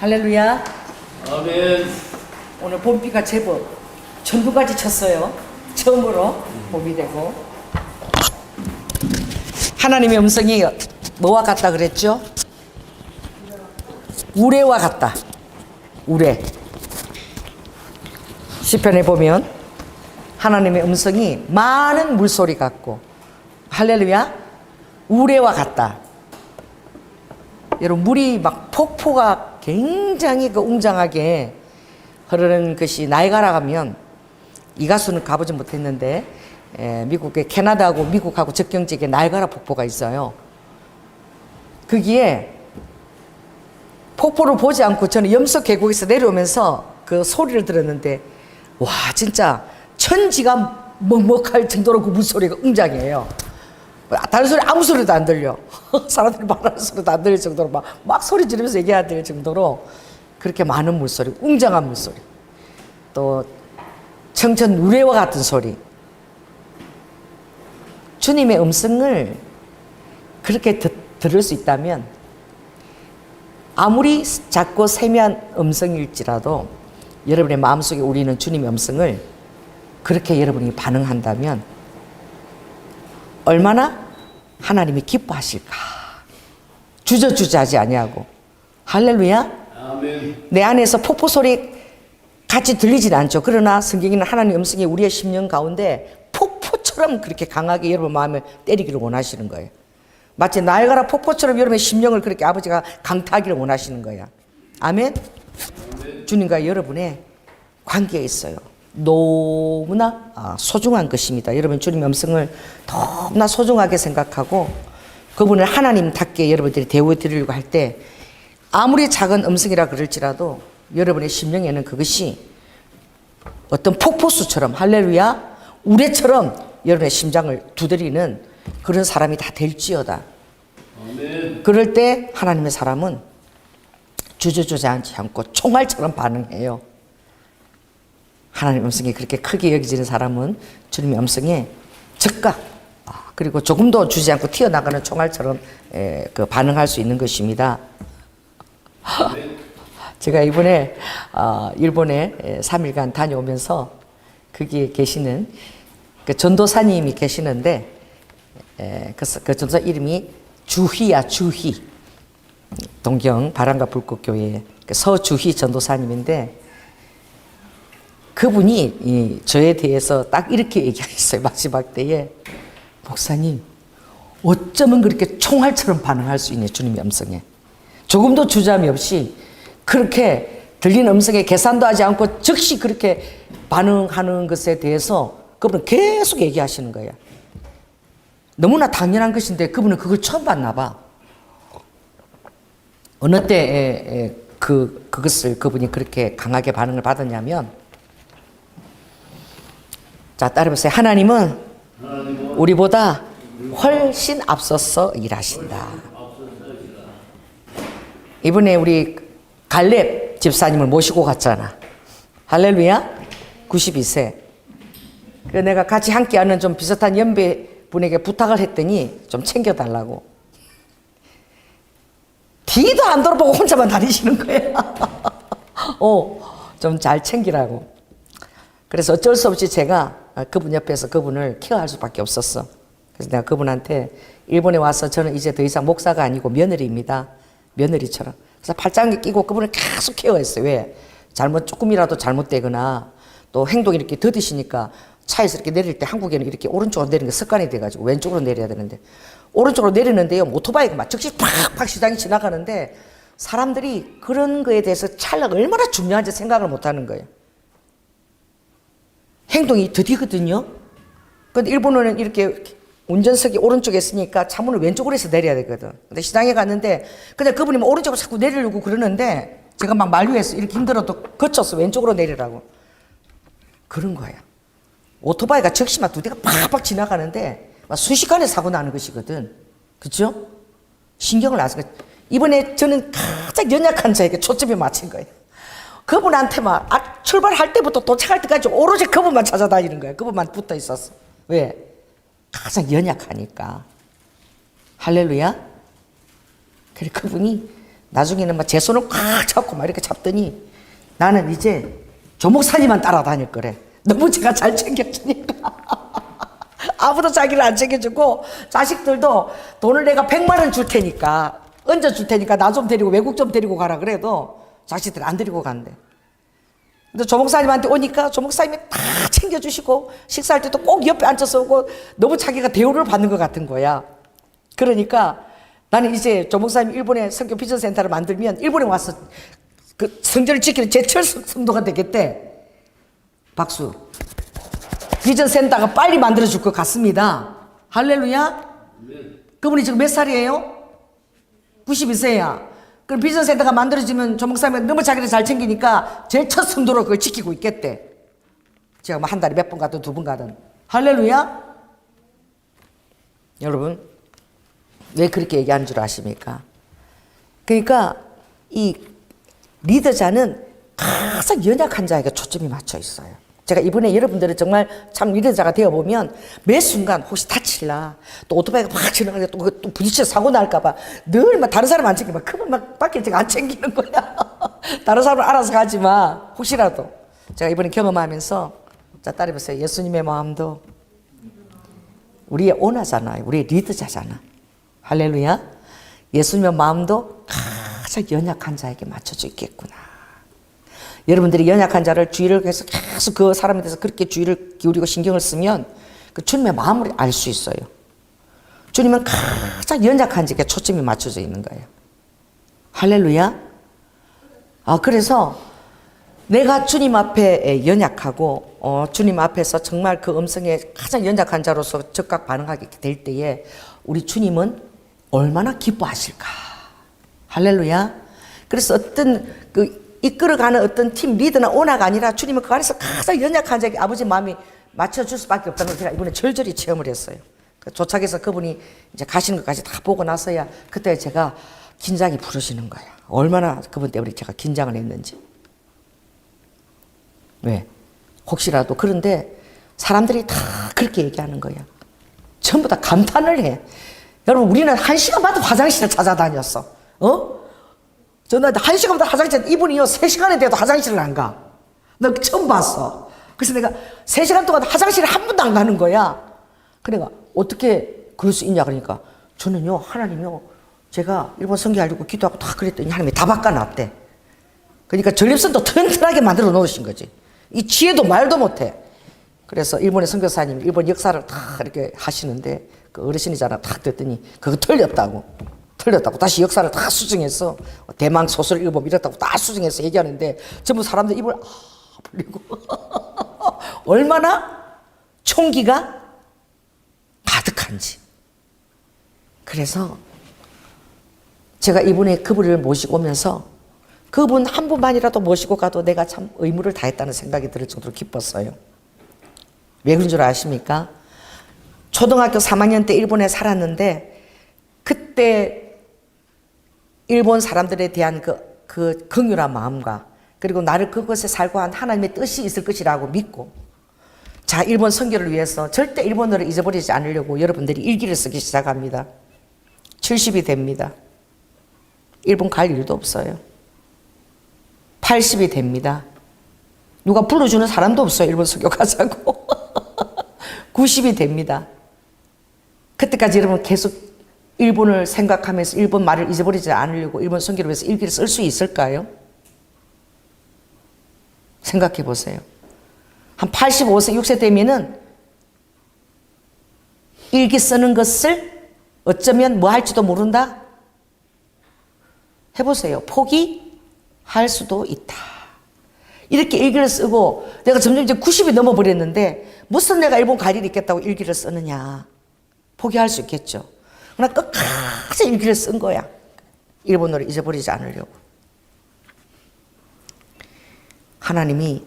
할렐루야. 아멘. 오늘 봄비가 제법 전부까지 쳤어요. 처음으로 봄이 되고. 하나님의 음성이 뭐와 같다 그랬죠? 우레와 같다. 우레. 시편에 보면 하나님의 음성이 많은 물소리 같고, 할렐루야, 우레와 같다. 여러분, 물이 막 폭포가 굉장히 웅장하게 흐르는 것이 나이가라 가면, 이 가수는 가보지 못했는데 미국의 캐나다하고 미국하고 접경 지역에 나이가라 폭포가 있어요. 거기에 폭포를 보지 않고 저는 염소 계곡에서 내려오면서 그 소리를 들었는데, 와, 진짜 천지가 먹먹할 정도로 그 물소리가 웅장해요. 다른 소리 아무 소리도 안 들려. 사람들이 말하는 소리도 안 들릴 정도로 막 소리 지르면서 얘기해야 될 정도로 그렇게 많은 물소리, 웅장한 물소리. 또 청천 누레와 같은 소리. 주님의 음성을 그렇게 들을 수 있다면, 아무리 작고 세미한 음성일지라도 여러분의 마음속에 울리는 주님의 음성을 그렇게 여러분이 반응한다면 얼마나 하나님이 기뻐하실까. 주저주저하지 아니하고. 할렐루야. 아멘. 내 안에서 폭포 소리 같이 들리진 않죠. 그러나 성경에는 하나님의 음성이 우리의 심령 가운데 폭포처럼 그렇게 강하게 여러분 마음을 때리기를 원하시는 거예요. 마치 나이아가라 폭포처럼 여러분의 심령을 그렇게 아버지가 강타하기를 원하시는 거야. 아멘. 주님과 여러분의 관계에 있어요. 너무나 소중한 것입니다. 여러분, 주님의 음성을 너무나 소중하게 생각하고 그분을 하나님답게 여러분들이 대우해 드리려고 할 때, 아무리 작은 음성이라 그럴지라도 여러분의 심령에는 그것이 어떤 폭포수처럼, 할렐루야, 우레처럼 여러분의 심장을 두드리는 그런 사람이 다 될지어다. 아멘. 그럴 때 하나님의 사람은 주저주저하지 않고 총알처럼 반응해요. 하나님의 음성이 그렇게 크게 여겨지는 사람은 주님의 음성에 즉각, 그리고 조금도 주지 않고 튀어나가는 총알처럼 그 반응할 수 있는 것입니다. 제가 이번에 일본에 3일간 다녀오면서 거기에 계시는 그 전도사님이 계시는데, 그 전도사 이름이 주희야, 주희. 동경 바람과 불꽃교회 서주희 전도사님인데, 그분이 저에 대해서 딱 이렇게 얘기하셨어요. 마지막 때에, 목사님, 어쩌면 그렇게 총알처럼 반응할 수 있냐, 주님의 음성에. 조금도 주저함이 없이 그렇게 들리는 음성에 계산도 하지 않고 즉시 그렇게 반응하는 것에 대해서 그분은 계속 얘기하시는 거예요. 너무나 당연한 것인데 그분은 그걸 처음 봤나 봐. 어느 때에 그것을 그분이 그렇게 강하게 반응을 받았냐면, 자, 따라해보세요. 하나님은 우리보다 훨씬 앞서서 일하신다. 이번에 우리 갈렙 집사님을 모시고 갔잖아. 할렐루야. 92세. 그 내가 같이 함께하는 좀 비슷한 연배 분에게 부탁을 했더니 좀 챙겨달라고. 뒤도 안 돌아보고 혼자만 다니시는 거야. 좀 잘 챙기라고. 그래서 어쩔 수 없이 제가 그분 옆에서 그분을 케어할 수밖에 없었어. 그래서 내가 그분한테, 일본에 와서 저는 이제 더 이상 목사가 아니고 며느리입니다. 며느리처럼. 그래서 팔짱에 끼고 그분을 계속 케어했어요. 왜? 조금이라도 잘못되거나 또 행동이 이렇게 더디시니까 차에서 이렇게 내릴 때 한국에는 이렇게 오른쪽으로 내리는 게 습관이 돼가지고 왼쪽으로 내려야 되는데, 오른쪽으로 내리는데요, 오토바이가 막 즉시 팍팍 시장이 지나가는데 사람들이 그런 거에 대해서 찰나가 얼마나 중요한지 생각을 못 하는 거예요. 행동이 더디거든요. 근데 일본어는 이렇게 운전석이 오른쪽에 있으니까 차문을 왼쪽으로 해서 내려야 되거든. 근데 시장에 갔는데 근데 그분이 뭐 오른쪽으로 자꾸 내리려고 그러는데 제가 막 만류해서 이렇게 힘들어도 거쳤어. 왼쪽으로 내리라고. 그런 거야. 오토바이가 즉시 막 두 대가 팍팍 지나가는데 막 순식간에 사고 나는 것이거든. 그죠? 신경을 안 쓰고. 이번에 저는 가장 연약한 자에게 초점이 맞춘 거예요. 그분한테 막 출발할 때부터 도착할 때까지 오로지 그분만 찾아다니는 거예요. 그분만 붙어 있었어. 왜? 가장 연약하니까. 할렐루야. 그래, 그분이 나중에는 막 제 손을 꽉 잡고 막 이렇게 잡더니 나는 이제 조 목사님만 따라다닐 거래. 너무 제가 잘 챙겨주니까. 아무도 자기를 안 챙겨주고 자식들도 돈을 내가 100만 원 줄 테니까 얹어줄 테니까 나 좀 데리고 외국 좀 데리고 가라 그래도 자식들 안 데리고 간대. 근데 조 목사님한테 오니까 조 목사님이 다 챙겨주시고 식사할 때도 꼭 옆에 앉아서 오고 너무 자기가 대우를 받는 것 같은 거야. 그러니까 나는 이제 조 목사님 일본에 성교 비전센터를 만들면 일본에 와서 그 성전을 지키는 제철 성도가 되겠대. 박수. 비전센터가 빨리 만들어줄 것 같습니다. 할렐루야. 그분이 지금 몇 살이에요? 92세야. 그럼 비전센터가 만들어지면 조 목사님이 너무 자기를 잘 챙기니까 제일 첫 성도로 그걸 지키고 있겠대. 제가 뭐 한 달에 몇 번 가든 두 번 가든. 할렐루야. 여러분 왜 그렇게 얘기하는 줄 아십니까? 그러니까 이 리더자는 가장 연약한 자에게 초점이 맞춰 있어요. 제가 이번에 여러분들은 정말 참 리더자가 되어보면 매 순간 혹시 다칠라 또 오토바이가 막 지나가니까 또 부딪혀 사고 날까봐 늘 막 다른 사람 안 챙기고 막 그만 막 밖에 제가 안 챙기는 거야. 다른 사람은 알아서 가지 마. 혹시라도. 제가 이번에 경험하면서 자 따라해보세요. 예수님의 마음도 우리의 오나잖아요. 우리의 리더자잖아. 할렐루야. 예수님의 마음도 가장 연약한 자에게 맞춰져 있겠구나. 여러분들이 연약한 자를 주의를 해서 계속 그 사람에 대해서 그렇게 주의를 기울이고 신경을 쓰면 그 주님의 마음을 알 수 있어요. 주님은 가장 연약한 자에게 초점이 맞춰져 있는 거예요. 할렐루야. 그래서 내가 주님 앞에 연약하고 주님 앞에서 정말 그 음성에 가장 연약한 자로서 적극 반응하게 될 때에 우리 주님은 얼마나 기뻐하실까. 할렐루야. 그래서 어떤 그 이끌어가는 어떤 팀 리더나 오너가 아니라 주님은 그 안에서 가장 연약한 자에게 아버지 마음이 맞춰줄 수밖에 없다는 걸 제가 이번에 절절히 체험을 했어요. 도착해서 그분이 이제 가시는 것까지 다 보고 나서야 그때 제가 긴장이 부르시는 거예요. 얼마나 그분 때문에 제가 긴장을 했는지. 왜? 혹시라도. 그런데 사람들이 다 그렇게 얘기하는 거야. 전부 다 감탄을 해. 여러분 우리는 1시간마다 화장실을 찾아다녔어. 저는 1시간마다 화장실, 이분이요 3시간에 돼도 화장실을 안 가. 나 처음 봤어. 그래서 내가 3시간 동안 화장실을 한 번도 안 가는 거야. 그러니까 어떻게 그럴 수 있냐 그러니까 저는요 하나님요 제가 일본 선교하려고 기도하고 다 그랬더니 하나님이 다 바꿔놨대. 그러니까 전립선도 튼튼하게 만들어 놓으신 거지. 이 지혜도 말도 못해. 그래서 일본의 선교사님이 일본 역사를 다 이렇게 하시는데 그 어르신이잖아. 딱 듣더니 그거 틀렸다고 다시 역사를 다 수정해서 대망 소설 일본 이랬다고 다 수정해서 얘기하는데 전부 사람들 입을 벌리고 얼마나 총기가 가득한지. 그래서 제가 이번에 그분을 모시고 오면서 그분 한 분만이라도 모시고 가도 내가 참 의무를 다했다는 생각이 들 정도로 기뻤어요. 왜 그런 줄 아십니까? 초등학교 3학년 때 일본에 살았는데 그때 일본 사람들에 대한 그 긍휼한 마음과 그리고 나를 그곳에 살고 한 하나님의 뜻이 있을 것이라고 믿고 자 일본 선교를 위해서 절대 일본어를 잊어버리지 않으려고 여러분들이 일기를 쓰기 시작합니다. 70이 됩니다. 일본 갈 일도 없어요. 80이 됩니다. 누가 불러주는 사람도 없어요. 일본 선교 가자고. 90이 됩니다. 그때까지 여러분 계속 일본을 생각하면서 일본 말을 잊어버리지 않으려고 일본 선교를 위해서 일기를 쓸 수 있을까요? 생각해 보세요. 한 85세, 6세 되면은 일기 쓰는 것을 어쩌면 뭐 할지도 모른다? 해보세요. 포기할 수도 있다. 이렇게 일기를 쓰고 내가 점점 이제 90이 넘어버렸는데 무슨 내가 일본 갈 일이 있겠다고 일기를 쓰느냐. 포기할 수 있겠죠. 그러나 끝까지 일기를 쓴 거야. 일본어를 잊어버리지 않으려고. 하나님이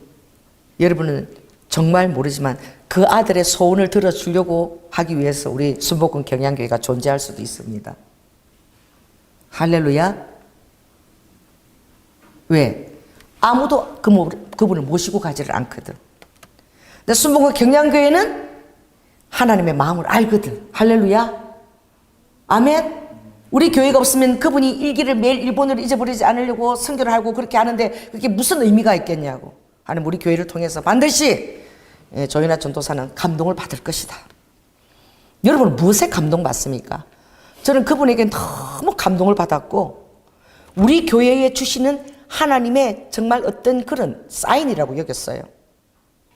여러분은 정말 모르지만 그 아들의 소원을 들어주려고 하기 위해서 우리 순복음 경양교회가 존재할 수도 있습니다. 할렐루야. 왜? 아무도 그분을 모시고 가지를 않거든. 근데 순복음 경양교회는 하나님의 마음을 알거든. 할렐루야. 아멘. 우리 교회가 없으면 그분이 일기를 매일 일본어로 잊어버리지 않으려고 선교를 하고 그렇게 하는데 그게 무슨 의미가 있겠냐고. 하나님 우리 교회를 통해서 반드시 조윤아 전도사는 감동을 받을 것이다. 여러분은 무엇에 감동받습니까? 저는 그분에게 너무 감동을 받았고 우리 교회에 주시는 하나님의 정말 어떤 그런 사인이라고 여겼어요.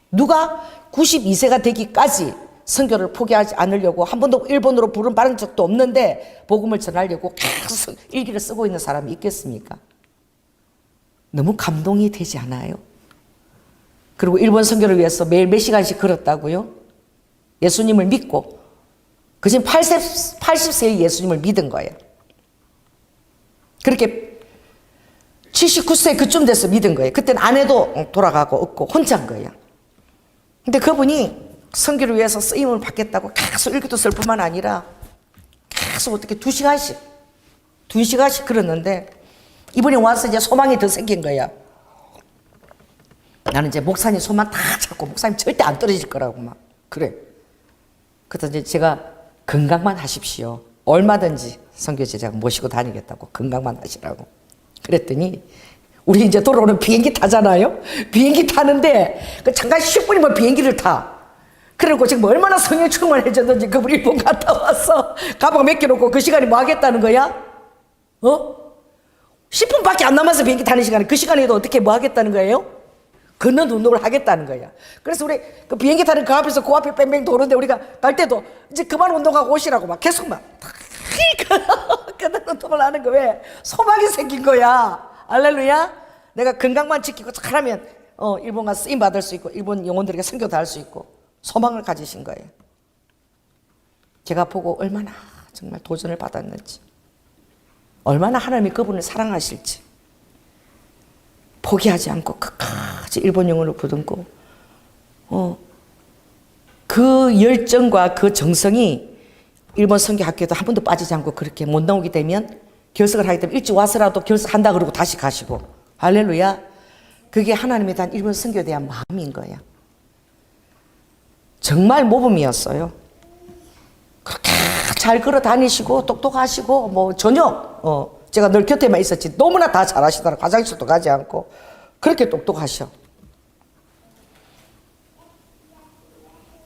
누가 92세가 되기까지 선교를 포기하지 않으려고 한 번도 일본어로 부른 바른 적도 없는데 복음을 전하려고 계속 일기를 쓰고 있는 사람이 있겠습니까? 너무 감동이 되지 않아요? 그리고 일본 선교를 위해서 매일 몇 시간씩 걸었다고요? 예수님을 믿고 그 지금 80세의 예수님을 믿은 거예요. 그렇게 79세 그쯤 돼서 믿은 거예요. 그때는 아내도 돌아가고 없고 혼자인 거예요. 근데 그분이 선교를 위해서 쓰임을 받겠다고 계속 일기도 쓸 뿐만 아니라 계속 어떻게 2시간씩 걸었는데 이분이 와서 이제 소망이 더 생긴 거야. 나는 이제 목사님 손만 다 잡고 목사님 절대 안 떨어질 거라고 막 그래. 그래서 이제 제가 건강만 하십시오. 얼마든지 선교 제자가 모시고 다니겠다고 건강만 하시라고. 그랬더니 우리 이제 돌아오는 비행기 타잖아요. 비행기 타는데 그 잠깐 10분이면 비행기를 타. 그리고 지금 얼마나 성령 충만해졌는지 그분 일본 갔다 와서 가방 맡겨놓고 그 시간에 뭐 하겠다는 거야? 10분밖에 안 남아서 비행기 타는 시간에 그 시간에도 어떻게 뭐 하겠다는 거예요? 걷는 운동을 하겠다는 거야. 그래서 우리 그 비행기 타는 그 앞에서 그 앞에 뺑뺑 도는데 우리가 갈 때도 이제 그만 운동하고 오시라고 막 계속 막 걷는 운동을 하는 거 왜? 소망이 생긴 거야. 할렐루야. 내가 건강만 지키고 잘하면 일본 가서 쓰임 받을 수 있고 일본 영혼들에게 선교도 할 수 있고 소망을 가지신 거예요. 제가 보고 얼마나 정말 도전을 받았는지, 얼마나 하나님이 그분을 사랑하실지 포기하지 않고 끝까지 일본 영혼을 붙들고 그 열정과 그 정성이 일본 선교학교에도 한 번도 빠지지 않고 그렇게 못 나오게 되면 결석을 하기 때문에 일찍 와서라도 결석한다 그러고 다시 가시고 할렐루야. 그게 하나님에 대한 일본 선교에 대한 마음인 거야. 정말 모범이었어요. 그렇게 잘 걸어 다니시고 똑똑하시고 뭐 전혀 제가 늘 곁에만 있었지 너무나 다 잘하시더라고요. 화장실도 가지 않고 그렇게 똑똑하셔.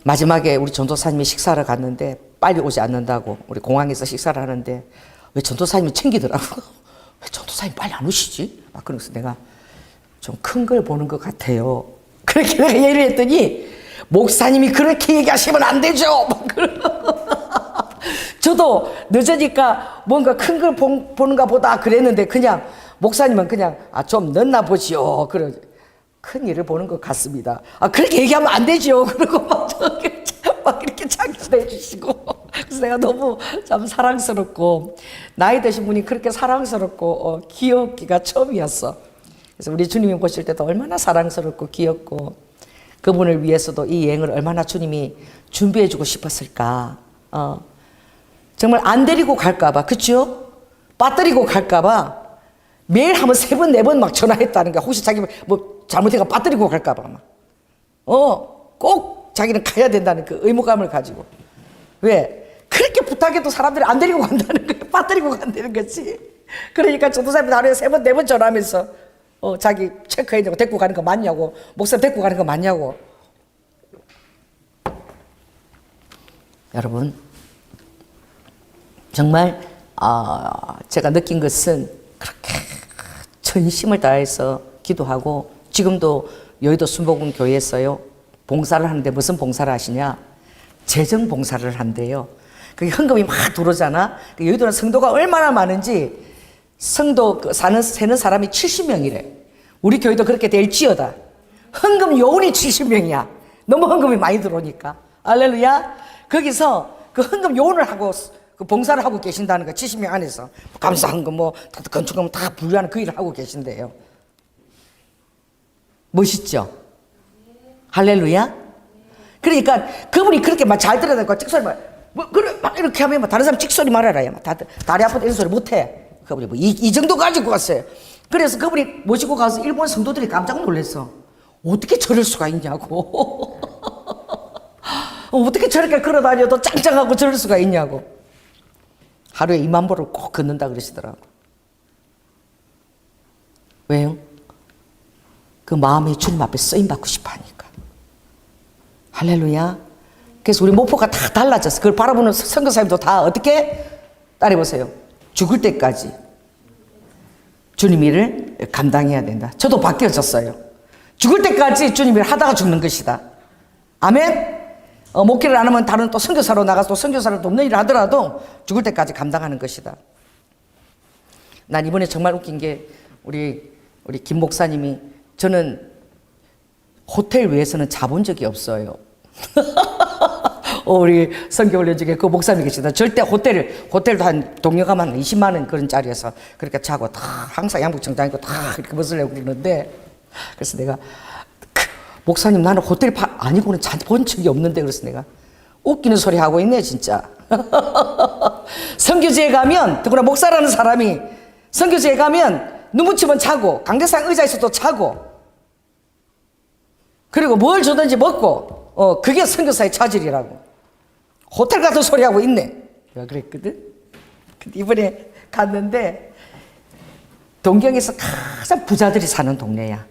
마지막에 우리 전도사님이 식사를 갔는데 빨리 오지 않는다고 우리 공항에서 식사를 하는데 왜 전도사님이 챙기더라고. 왜 전도사님 빨리 안 오시지? 막 그러면서 내가 좀 큰 걸 보는 것 같아요. 그렇게 내가 얘기를 했더니 목사님이 그렇게 얘기하시면 안 되죠. 막 저도 늦으니까 뭔가 큰 걸 보는가 보다 그랬는데 그냥 목사님은 그냥 좀 늦나 보지요. 그래 큰 일을 보는 것 같습니다. 그렇게 얘기하면 안 되죠. 그리고 막 이렇게 장난해 주시고 그래서 내가 너무 참 사랑스럽고 나이 드신 분이 그렇게 사랑스럽고 귀엽기가 처음이었어. 그래서 우리 주님이 보실 때도 얼마나 사랑스럽고 귀엽고 그분을 위해서도 이 여행을 얼마나 주님이 준비해 주고 싶었을까. 정말 안 데리고 갈까봐, 그쵸? 빠뜨리고 갈까봐 매일 한번 3번, 4번 막 전화했다는 거야. 혹시 자기 뭐 잘못해가 빠뜨리고 갈까봐 막. 꼭 자기는 가야 된다는 그 의무감을 가지고. 왜? 그렇게 부탁해도 사람들이 안 데리고 간다는 거야. 빠뜨리고 간다는 거지. 그러니까 전도사님이 하루에 3번, 4번 전화하면서 자기 체크해야 되고 데리고 가는 거 맞냐고. 목사님 데리고 가는 거 맞냐고. 여러분, 정말 제가 느낀 것은 그렇게 전심을 다해서 기도하고 지금도 여의도 순복음 교회에서요 봉사를 하는데 무슨 봉사를 하시냐? 재정 봉사를 한대요. 그게 헌금이 막 들어오잖아. 여의도는 성도가 얼마나 많은지 성도 세는 사람이 70명이래. 우리 교회도 그렇게 될지어다. 헌금 요원이 70명이야. 너무 헌금이 많이 들어오니까. 할렐루야. 거기서 그 헌금 요원을 하고 그 봉사를 하고 계신다는 거 70명 안에서 감사 헌금 뭐 건축금 다 분류하는 그 일을 하고 계신대요. 멋있죠? 할렐루야. 그러니까 그분이 그렇게 막 잘 들어다니까 찍소리 뭐 그래 막 이렇게 하면 막 다른 사람 찍소리 말아라. 막 다리 아프다 이런 소리 못해. 그분이 뭐 이 정도 가지고 왔어요. 그래서 그분이 모시고 가서 일본 성도들이 깜짝 놀랐어. 어떻게 저럴 수가 있냐고. 어떻게 저렇게 걸어다녀도 짱짱하고 저럴 수가 있냐고. 하루에 2만 보를 꼭 걷는다 그러시더라고. 왜요? 그 마음이 주님 앞에 쓰임받고 싶어 하니까. 할렐루야. 그래서 우리 목표가 다 달라졌어. 그걸 바라보는 선교사님도 다 어떻게? 따라해보세요. 죽을 때까지 주님 일을 감당해야 된다. 저도 바뀌어졌어요. 죽을 때까지 주님 일을 하다가 죽는 것이다. 아멘? 목회를 안 하면 다른 또 선교사로 나가서 또 선교사를 돕는 일을 하더라도 죽을 때까지 감당하는 것이다. 난 이번에 정말 웃긴 게 우리 김 목사님이 저는 호텔 위에서는 자본 적이 없어요. 우리 선교훈련 중에 그 목사님이 계시다. 절대 호텔도 한 동료 가면 20만 원 그런 자리에서 그렇게 자고 다 항상 양복 정장 입고 다 그렇게 벗으려고 그러는데, 그래서 내가 목사님 나는 호텔 아니고는 자본 적이 없는데, 그래서 내가 웃기는 소리 하고 있네 진짜. 선교지에 가면, 특히나 목사라는 사람이 선교지에 가면 눈 붙이면 자고 강대상 의자에서도 자고 그리고 뭘 주든지 먹고 그게 선교사의 차질이라고. 호텔 같은 소리 하고 있네. 내가 그랬거든. 근데 이번에 갔는데 동경에서 가장 부자들이 사는 동네야.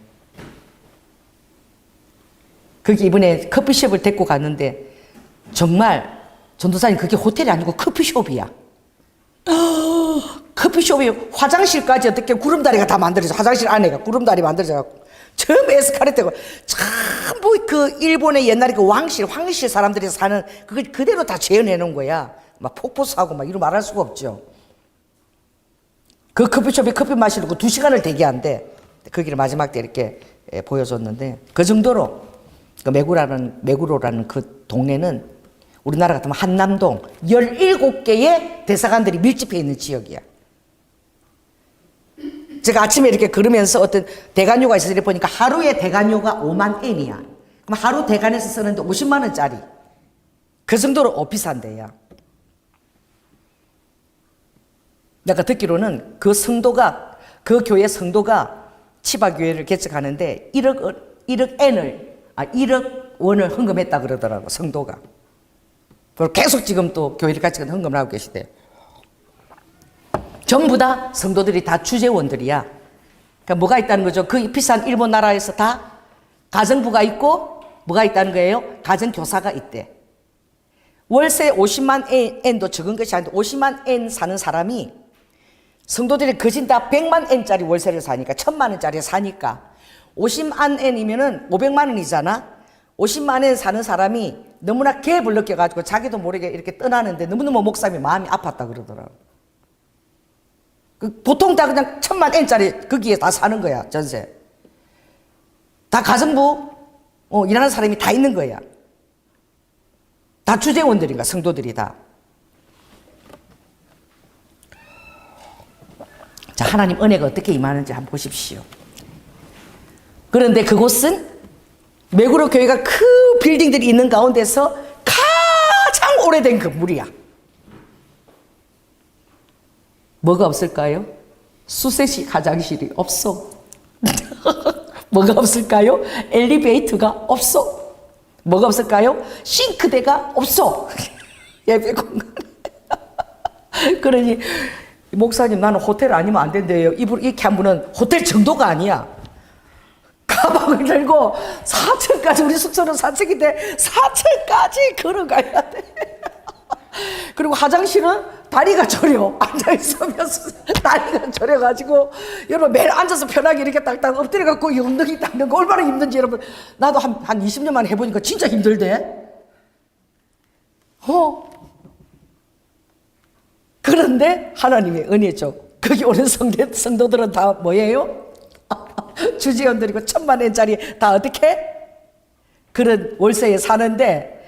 거기 이번에 커피숍을 데리고 갔는데 정말 전도사님 그게 호텔이 아니고 커피숍이야. 커피숍이 화장실까지 어떻게 구름다리가 다 만들어져. 화장실 안에가 구름다리 만들어져 갖고 처음 에스카레이터고 전부 그 일본의 옛날에 그 황실 사람들이 사는 그걸 그대로 다 재현해 놓은 거야. 막 폭포수하고 막 이런 말할 수가 없죠. 그 커피숍에 커피 마시려고 2시간을 대기한대. 거기를 마지막 때 이렇게 보여줬는데 그 정도로 그 메구로라는 그 동네는 우리나라 같으면 한남동 17개의 대사관들이 밀집해 있는 지역이야. 제가 아침에 이렇게 걸으면서 어떤 대관료가 있어서 이렇게 보니까 하루에 대관료가 5만 엔이야. 그럼 하루 대관에서 쓰는데 50만 원짜리. 그 정도로 비싼 데야. 내가 듣기로는 그 교회 성도가 치바교회를 개척하는데 1억 원을 헌금했다 그러더라고, 성도가. 그리고 계속 지금 또 교회를 같이 헌금을 하고 계시대요. 전부 다 성도들이 다 주재원들이야. 그러니까 뭐가 있다는 거죠? 그 비싼 일본 나라에서 다 가정부가 있고 뭐가 있다는 거예요? 가정교사가 있대. 월세 50만 엔도 적은 것이 아닌데 50만 엔 사는 사람이 성도들이 거진 다 100만 엔짜리 월세를 사니까 1000만 원짜리 사니까 50만 엔이면은 500만 원이잖아. 50만 엔 사는 사람이 너무나 갭을 느껴가지고 자기도 모르게 이렇게 떠나는데 너무너무 목사님이 마음이 아팠다 그러더라고. 보통 다 그냥 1000만 엔짜리 거기에 다 사는 거야, 전세. 다 가정부 일하는 사람이 다 있는 거야. 다 주재원들인가, 성도들이 다. 자, 하나님 은혜가 어떻게 임하는지 한번 보십시오. 그런데 그곳은 메구로 교회가 큰 빌딩들이 있는 가운데서 가장 오래된 건물이야. 뭐가 없을까요? 수세식 화장실이 없어. 뭐가 없을까요? 엘리베이터가 없어. 뭐가 없을까요? 싱크대가 없어. 예배 공간. 그러니 목사님 나는 호텔 아니면 안 된대요. 이렇게 한 분은 호텔 정도가 아니야. 가방을 들고 4층까지, 우리 숙소는 4층인데 4층까지 걸어가야 돼. 그리고 화장실은 다리가 저려. 앉아있으면 다리가 저려가지고 여러분 매일 앉아서 편하게 이렇게 딱딱 엎드려갖고 엉덩이 닦는 거 얼마나 힘든지 여러분, 나도 한 20년 만에 해보니까 진짜 힘들대. 그런데 하나님의 은혜죠. 거기 오는 성도들은 다 뭐예요? 주지원들이고 1000만 엔짜리 다 어떻게? 그런 월세에 사는데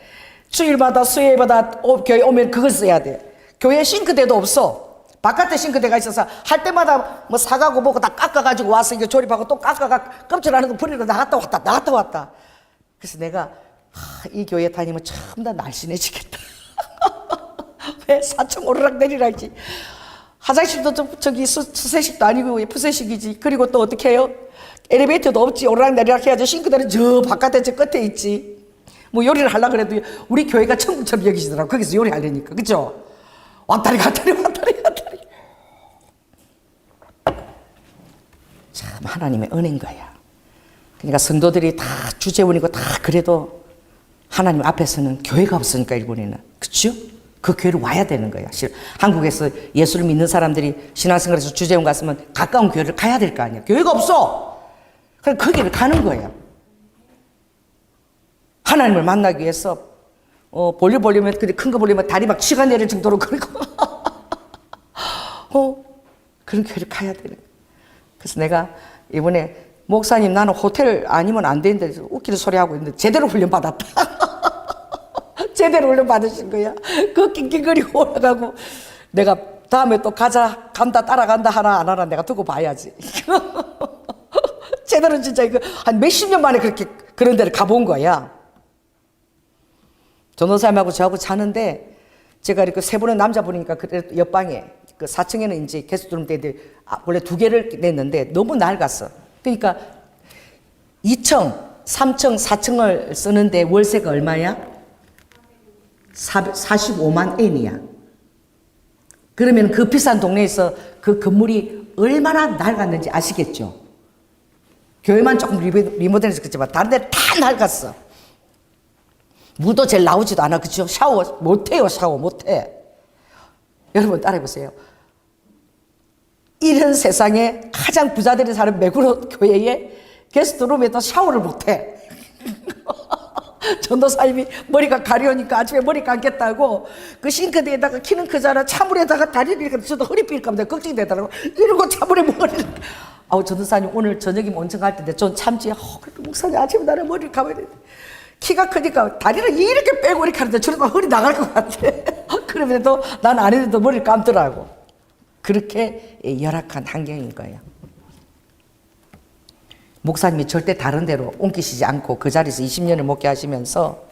주일마다 수요일마다 교회 오면 그걸 써야 돼. 교회 싱크대도 없어. 바깥에 싱크대가 있어서 할 때마다 뭐 사가고 뭐고 다 깎아가지고 와서 이거 조립하고 또 깎아가 껍질 안에도 버리고 나갔다 왔다. 그래서 내가 이 교회 다니면 참 다 날씬해지겠다. 왜 4층 오르락 내리락 했지. 화장실도 저기 수세식도 아니고 푸세식이지. 그리고 또 어떻게 해요? 엘리베이터도 없지. 오르락 내리락 해야지. 싱크대는 저 바깥에 저 끝에 있지. 뭐 요리를 하려고 해도 우리 교회가 천국처럼 여기시더라고. 거기서 요리하려니까. 그죠? 왔다리 갔다리 그럼 하나님의 은혜인 거야. 그러니까 성도들이 다 주재원이고 다 그래도 하나님 앞에서는 교회가 없으니까 일본에는. 그렇죠? 그 교회를 와야 되는 거야. 한국에서 예수를 믿는 사람들이 신앙생활에서 주재원 갔으면 가까운 교회를 가야 될 거 아니야. 교회가 없어. 그럼 거기를 가는 거야. 하나님을 만나기 위해서 볼일 보려면 큰 거 보려면 다리 막 치가 내릴 정도로 그리고 그런 교회를 가야 되는 거야. 그래서 내가 이번에 목사님 나는 호텔 아니면 안 되는데 웃기는 소리 하고 있는데 제대로 훈련 받았다. 제대로 훈련 받으신 거야. 그 낑낑거리고 올라가고 내가 다음에 또 간다 따라간다 하나 안 하나 내가 두고 봐야지. 제대로 진짜 이거 한 몇십 년 만에 그렇게 그런 데를 가본 거야. 전도사님하고 저하고 자는데 제가 이렇게 세 분의 남자분이니까 그래도 옆방에 그 4층에는 이제 게스트룸 때인데 원래 2개를 냈는데 너무 낡았어. 그러니까 2층, 3층, 4층을 쓰는데 월세가 얼마야? 45만 엔이야. 그러면 그 비싼 동네에서 그 건물이 얼마나 낡았는지 아시겠죠? 교회만 조금 리모델해서 그렇지만 다른 데는 다 낡았어. 물도 제일 나오지도 않아. 그죠? 샤워 못해요. 샤워 못해. 여러분 따라해보세요. 이런 세상에 가장 부자들이 사는 메구로 교회에 게스트룸에도 샤워를 못해. 전도사님이 머리가 가려우니까 아침에 머리 감겠다고 그 싱크대에다가 키는 크잖아. 찬물에다가 다리를 이렇게 저도 허리 삘까 봐 걱정이 되더라고. 이러고 찬물에 머리를. 아우 전도사님 오늘 저녁이면 온천 갈 텐데 전 참지. 목사님 아침에 나를 머리를 감아야 돼. 키가 크니까 다리를 이렇게 빼고 이렇게 하는데 저러다 허리 나갈 것 같아. 그러면서 난 안 해도 머리를 감더라고. 그렇게 열악한 환경인 거예요. 목사님이 절대 다른 데로 옮기시지 않고 그 자리에서 20년을 목회하시면서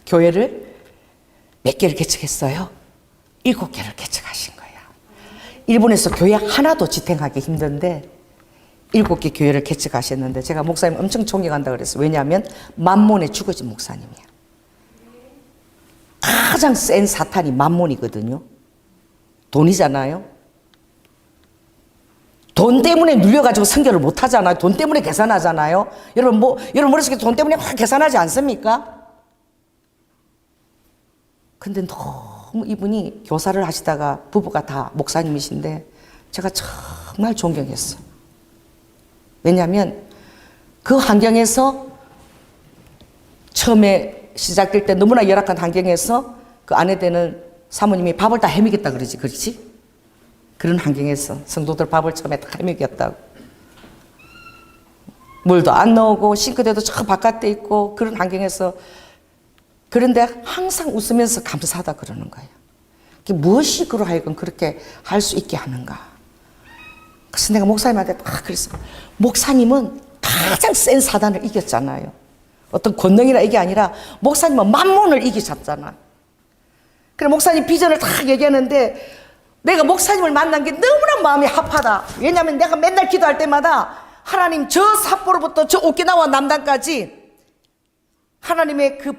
교회를 몇 개를 개척했어요? 7개를 개척하신 거예요. 일본에서 교회 하나도 지탱하기 힘든데 7개 교회를 개척하셨는데 제가 목사님 엄청 존경한다 그랬어요. 왜냐하면 만몬에 죽어진 목사님이야. 가장 센 사탄이 만몬이거든요. 돈이잖아요. 돈 때문에 눌려가지고 선교를 못 하잖아요. 돈 때문에 계산하잖아요. 여러분 여러분 머릿속에 돈 때문에 확 계산하지 않습니까? 근데 너무 이분이 교사를 하시다가 부부가 다 목사님이신데 제가 정말 존경했어요. 왜냐하면 그 환경에서 처음에 시작될 때 너무나 열악한 환경에서 그 아내 되는 사모님이 밥을 다 해먹였다 그러지, 그렇지? 그런 환경에서 성도들 밥을 처음에 다 해먹였다고. 물도 안 나오고 싱크대도 저 바깥에 있고 그런 환경에서 그런데 항상 웃으면서 감사하다 그러는 거예요. 무엇이 그로 하여금 그렇게 할 수 있게 하는가. 그래서 내가 목사님한테 막 그랬어. 목사님은 가장 센 사단을 이겼잖아요. 어떤 권능이나 이게 아니라 목사님은 만몬을 이기셨잖아. 그래 목사님 비전을 다 얘기하는데 내가 목사님을 만난 게 너무나 마음이 합하다. 왜냐하면 내가 맨날 기도할 때마다 하나님 저 삿포로부터 저 오키나와 남단까지 하나님의 그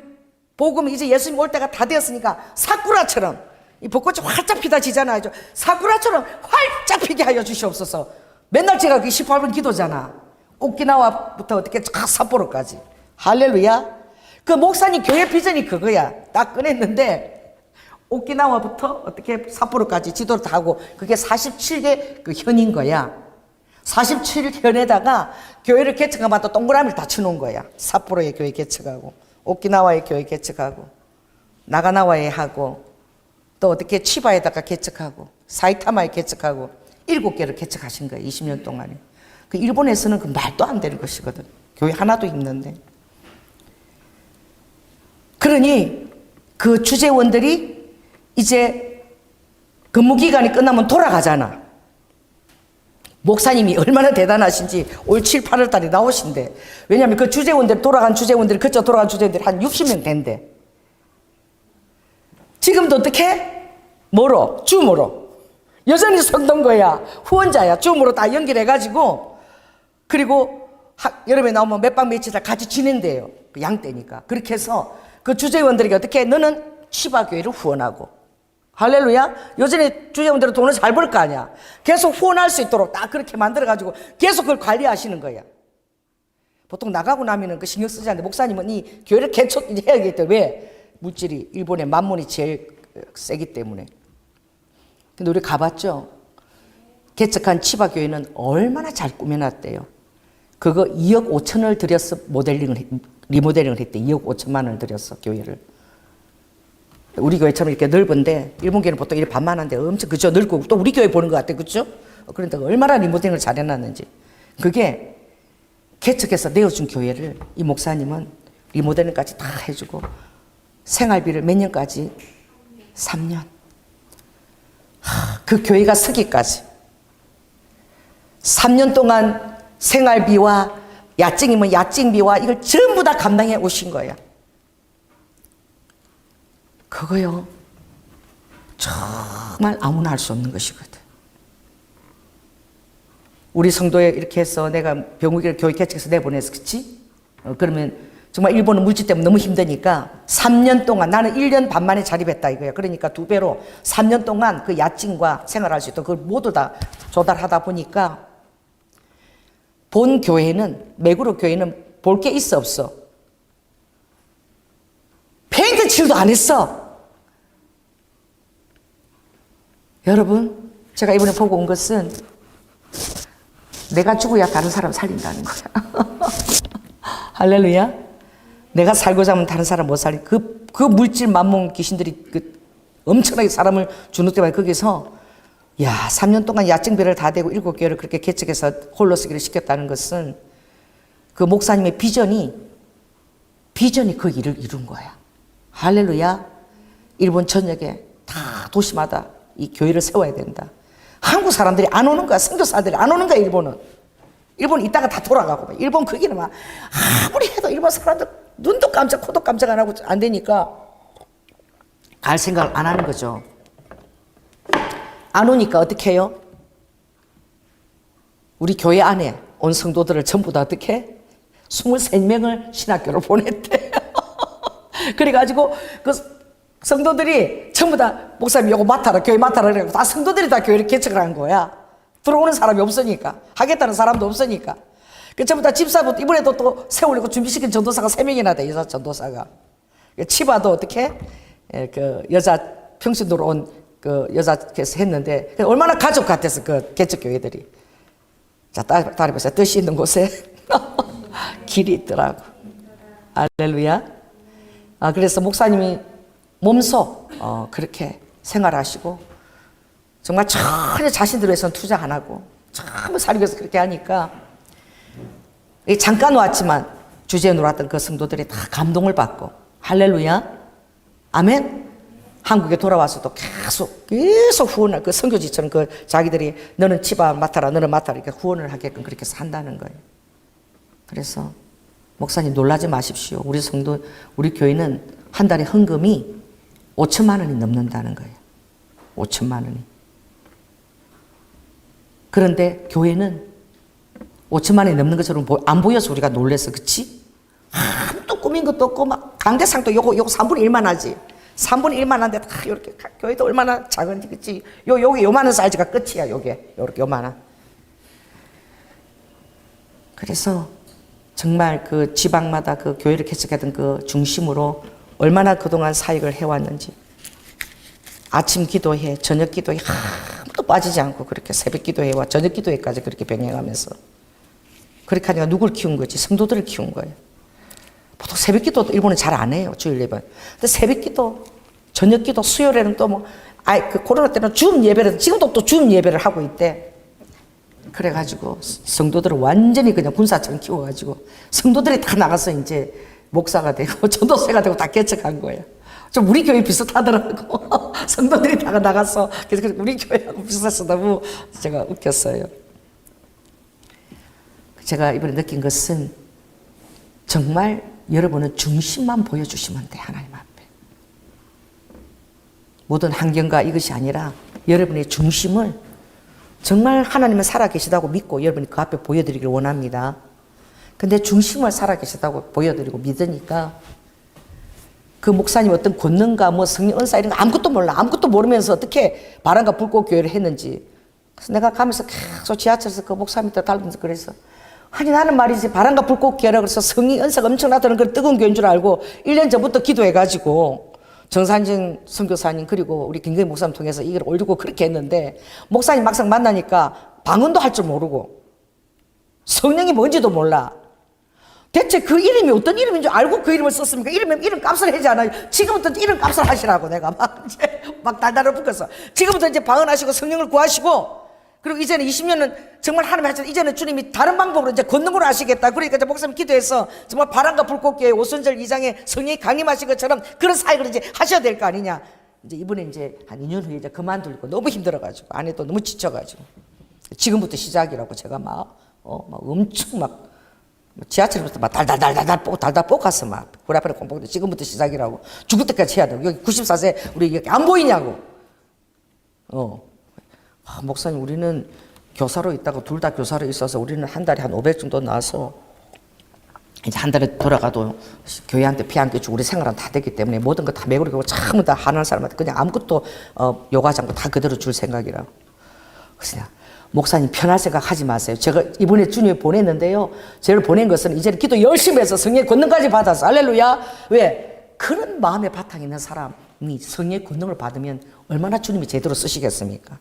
복음이 이제 예수님 올 때가 다 되었으니까 사쿠라처럼 이 벚꽃이 활짝 피다지잖아요. 사쿠라처럼 활짝 피게 하여 주시옵소서. 맨날 제가 그 18번 기도잖아. 오키나와부터 어떻게 쫙 삿포로까지. 할렐루야. 그 목사님 교회 비전이 그거야. 딱 꺼냈는데 오키나와부터 어떻게 삿포로까지 지도를 다 하고 그게 47개 그 현인 거야. 47현에다가 교회를 개척하면 또 동그라미를 다 쳐놓은 거야. 삿포로의 교회 개척하고 오키나와의 교회 개척하고 나가나와에 하고 또 어떻게 치바에다가 개척하고 사이타마에 개척하고 7개를 개척하신 거예요. 20년 동안에. 그 일본에서는 그 말도 안 되는 것이거든. 교회 하나도 있는데. 그러니 그 주재원들이 이제 근무기간이 끝나면 돌아가잖아. 목사님이 얼마나 대단하신지 올 7, 8월 달에 나오신대. 왜냐하면 그 주재원들 돌아간 주재원들이 그쪽 돌아간 주재원들이 한 60명 된대. 지금도 어떻게? 뭐로? 줌으로. 여전히 성도인 거야. 후원자야. 줌으로 다 연결해가지고 그리고 여름에 나오면 몇 박 며칠 다 같이 지낸대요. 그 양떼니까. 그렇게 해서 그 주재원들에게 어떻게? 너는 치바교회를 후원하고 할렐루야. 여전히 주제문대로 돈을 잘 벌 거 아니야. 계속 후원할 수 있도록 딱 그렇게 만들어가지고 계속 그걸 관리하시는 거야. 보통 나가고 나면은 그 신경 쓰지 않는데 목사님은 이 교회를 개척해야겠기 때문에 왜? 물질이 일본의 만문이 제일 세기 때문에. 근데 우리 가봤죠? 개척한 치바교회는 얼마나 잘 꾸며놨대요. 그거 2억 5천을 들여서 리모델링을 했대. 2억 5천만 원을 들여서 교회를. 우리 교회처럼 이렇게 넓은데 일본 교회는 보통 이렇게 반만한데 엄청 그죠? 넓고 또 우리 교회 보는 것 같아. 그죠? 그런데 얼마나 리모델링을 잘 해놨는지. 그게 개척해서 내어준 교회를 이 목사님은 리모델링까지 다 해주고 생활비를 몇 년까지? 3년. 그 교회가 서기까지 3년 동안 생활비와 야증이면 야증비와 이걸 전부 다 감당해 오신 거야. 그거요 정말 아무나 할 수 없는 것이거든. 우리 성도에 이렇게 해서 내가 병우기를 교회 개척해서 내보내서 그치? 그러면 정말 일본은 물질 때문에 너무 힘드니까 3년 동안 나는 1년 반 만에 자립했다 이거야. 그러니까 2배로 3년 동안 그 야증과 생활할 수 있도록 그걸 모두 다 조달하다 보니까 본 교회는 매구로 교회는 볼 게 있어 없어? 페인트 칠도 안 했어. 여러분 제가 이번에 보고 온 것은 내가 죽어야 다른 사람 살린다는 거야. 할렐루야. 내가 살고자 하면 다른 사람 못 살리. 그 물질 만몽 귀신들이 그 엄청나게 사람을 주눅 때문에 거기서 3년 동안 야증비를 다 대고 7교회를 그렇게 개척해서 홀로 쓰기를 시켰다는 것은 그 목사님의 비전이 그 일을 이룬 거야. 할렐루야. 일본 전역에 다 도시마다 이 교회를 세워야 된다. 한국 사람들이 안 오는 거야. 선교사들이 안 오는 거야. 일본 이따가 다 돌아가고. 일본 거기는 막 아무리 해도 일본 사람들 눈도 깜짝 코도 깜짝 안 하고 안 되니까 갈 생각을 안 하는 거죠. 안 오니까 어떻게 해요? 우리 교회 안에 온 성도들을 전부 다 어떻게? 23명을 신학교로 보냈대. 그래가지고 그 성도들이 전부 다 목사님 요거 맡아라, 교회 맡아라 그래가지고 다 성도들이 다 교회를 개척을 한 거야. 들어오는 사람이 없으니까, 하겠다는 사람도 없으니까. 그 전부 다 집사부터 이번에도 또 세우려고 준비시킨 전도사가 3명이나 돼, 여자 전도사가. 치바도 어떻게? 그 여자 평신도로 온 그 여자께서 했는데 얼마나 가족 같아서 그 개척교회들이. 자, 다리 보세요. 뜻이 있는 곳에 길이 있더라고. 할렐루야. 그래서 목사님이 몸소 그렇게 생활하시고 정말 전혀 자신들 위해서는 투자 안 하고 전부 살기 위해서 그렇게 하니까 잠깐 왔지만 주제에 놀았던 그 성도들이 다 감동을 받고 할렐루야. 아멘. 한국에 돌아와서도 계속 후원을 그 선교지처럼 그 자기들이 너는 치바 맡아라 너는 맡아라 이렇게 후원을 하게끔 그렇게 산다는 거예요. 그래서 목사님 놀라지 마십시오. 우리 성도 우리 교회는 한 달에 헌금이 5천만 원이 넘는다는 거예요. 5천만 원이. 그런데 교회는 5천만 원이 넘는 것처럼 안 보여서 우리가 놀래서 그치? 아무도 꾸민 것도 없고 막 강대상도 요거 3분의 1만 하지. 3분의 1만 한데 다 이렇게 교회도 얼마나 작은지 그치? 요만한 사이즈가 끝이야. 요게 요렇게 요만한. 그래서 정말 그 지방마다 그 교회를 개척하던 그 중심으로 얼마나 그동안 사역을 해왔는지. 아침 기도회, 저녁 기도회 아무도 빠지지 않고 그렇게 새벽 기도회와 저녁 기도회까지 그렇게 병행하면서 그렇게 하니까 누굴 키운 거지? 성도들을 키운 거예요. 보통 새벽 기도 일본은 잘 안 해요. 주일 예배. 근데 새벽 기도, 저녁 기도, 수요일에는 또 뭐, 그 코로나 때는 줌 예배를, 지금도 또 줌 예배를 하고 있대. 그래가지고 성도들을 완전히 그냥 군사처럼 키워가지고 성도들이 다 나가서 이제 목사가 되고 전도사가 되고 다 개척한 거예요. 좀 우리 교회 비슷하더라고. 성도들이 다 나가서 그래서 우리 교회하고 비슷해서 너무 제가 웃겼어요. 제가 이번에 느낀 것은 정말 여러분은 중심만 보여주시면 돼. 하나님 앞에. 모든 환경과 이것이 아니라 여러분의 중심을 정말 하나님은 살아계시다고 믿고 여러분이 그 앞에 보여드리길 원합니다. 근데 중심을 살아계시다고 보여드리고 믿으니까 그 목사님 어떤 권능가 뭐 성령 은사 이런 거 아무것도 몰라. 아무것도 모르면서 어떻게 바람과 불꽃 교회를 했는지. 그래서 내가 가면서 계속 지하철에서 그 목사님한테 달면서 그래서 아니 나는 말이지 바람과 불꽃 교회라고 그래서 성령 은사가 엄청나다는 걸 뜨거운 교회인 줄 알고 1년 전부터 기도해가지고 정산진 선교사님 그리고 우리 김경희 목사님 통해서 이걸 올리고 그렇게 했는데 목사님 막상 만나니까 방언도 할 줄 모르고 성령이 뭔지도 몰라. 대체 그 이름이 어떤 이름인 줄 알고 그 이름을 썼습니까? 이름 값을 하지 않아요. 지금부터 이름 값을 하시라고 내가 막 이제 막 달달을 붙였어. 지금부터 이제 방언하시고 성령을 구하시고 그리고 이제는 20년은 정말 하나님 하셨 이제는 주님이 다른 방법으로 이제 권능으로 하시겠다. 그러니까 이제 목사님 기도해서 정말 바람과 불꽃교회 오순절 2장에 성령이 강림하신 것처럼 그런 사역을 이제 하셔야 될 거 아니냐. 이제 이번에 이제 한 2년 후에 이제 그만두고 너무 힘들어가지고 안에 또 너무 지쳐가지고 지금부터 시작이라고 제가 막 엄청 막 지하철부터 막 달달 볶았어 막. 우리 앞에 공부도 지금부터 시작이라고. 죽을 때까지 해야 돼. 여기 94세 우리 여기 안 보이냐고. 목사님 우리는 교사로 있다가 둘 다 교사로 있어서 우리는 한 달에 한 500 정도 나와서 이제 한 달에 돌아가도 교회한테 피 안 끼치고 우리 생활은 다 되기 때문에 모든 거 다 매그리고 전부 다 하는 사람한테 그냥 아무것도 요구하지 않고 다 그대로 줄 생각이라고. 그래서 목사님 편할 생각 하지 마세요. 제가 이번에 주님에 보냈는데요. 저를 보낸 것은 이제 기도 열심히 해서 성령의 권능까지 받아서 할렐루야. 왜? 그런 마음의 바탕이 있는 사람이 성령의 권능을 받으면 얼마나 주님이 제대로 쓰시겠습니까?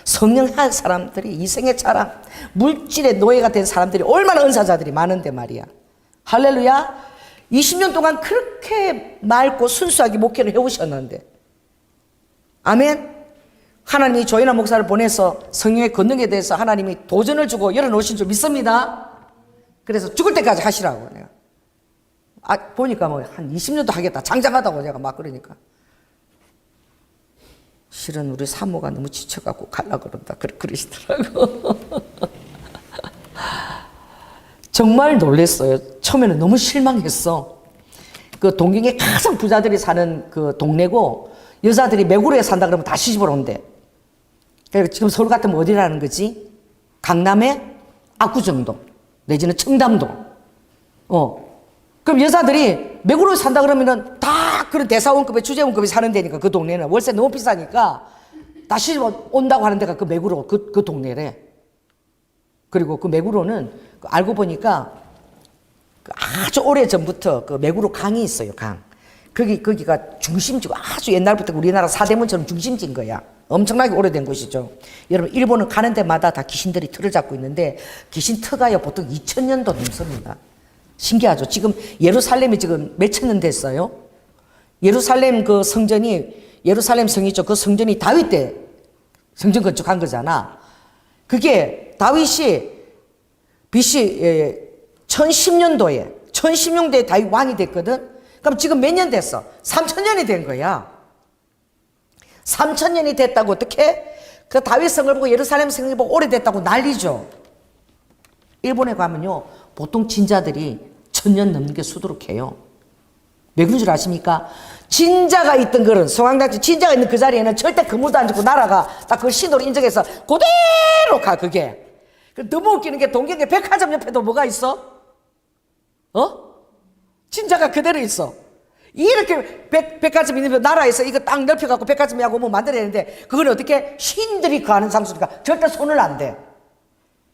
성령한 사람들이 이생의 차람, 물질의 노예가 된 사람들이 얼마나 은사자들이 많은데 말이야. 할렐루야. 20년 동안 그렇게 맑고 순수하게 목회를 해오셨는데 아멘. 하나님이 조이나 목사를 보내서 성령의 권능에 대해서 하나님이 도전을 주고 열어놓으신 줄 믿습니다. 그래서 죽을 때까지 하시라고 내가. 보니까 뭐 한 20년도 하겠다. 장장하다고 내가 막 그러니까. 실은 우리 사모가 너무 지쳐갖고 갈라 그런다. 그러시더라고. 정말 놀랬어요. 처음에는 너무 실망했어. 그 동경에 가장 부자들이 사는 그 동네고 여자들이 매구로에 산다 그러면 다 시집을 온대. 그러니까 지금 서울 같으면 어디라는 거지? 강남의 압구정동 내지는 청담동. 그럼 여자들이 매구로에 산다 그러면은 다 그런 대사원급에 주재원급에 사는 데니까 그 동네는 월세 너무 비싸니까 다 시집 온다고 하는 데가 그 매구로 그 동네래. 그리고 그 매구로는 알고 보니까 아주 오래 전부터 그 매구로 강이 있어요. 강. 거기가 중심지고 아주 옛날부터 우리나라 사대문처럼 중심지인 거야. 엄청나게 오래된 곳이죠. 여러분 일본은 가는 데마다 다 귀신들이 틀을 잡고 있는데 귀신 터가요 보통 2000년도 넘습니다. 신기하죠. 지금 예루살렘이 지금 몇천 년 됐어요. 예루살렘 그 성전이 예루살렘 성이죠. 그 성전이 다윗 때 성전 건축한 거잖아. 그게 다윗이 BC 1010년도에 다윗 왕이 됐거든. 그럼 지금 몇 년 됐어? 3000년이 된 거야. 3000년이 됐다고 어떻게? 그 다윗 성을 보고 예루살렘 성을 보고 오래됐다고 난리죠. 일본에 가면요. 보통 진자들이 1000년 넘는 게 수두룩해요. 왜 그런 줄 아십니까? 진자가 있던 그런 성황당지 진자가 있는 그 자리에는 절대 그물도 안 짓고 나라가 딱 그걸 신도로 인정해서 그대로 가 그게. 너무 웃기는 게 동경에 백화점 옆에도 뭐가 있어? 진자가 그대로 있어. 이렇게 백화점 있는 나라에서 이거 딱 넓혀갖고 백화점이하고 뭐 만들어내는데 그걸 어떻게 신들이 가는 장소니까 절대 손을 안 대.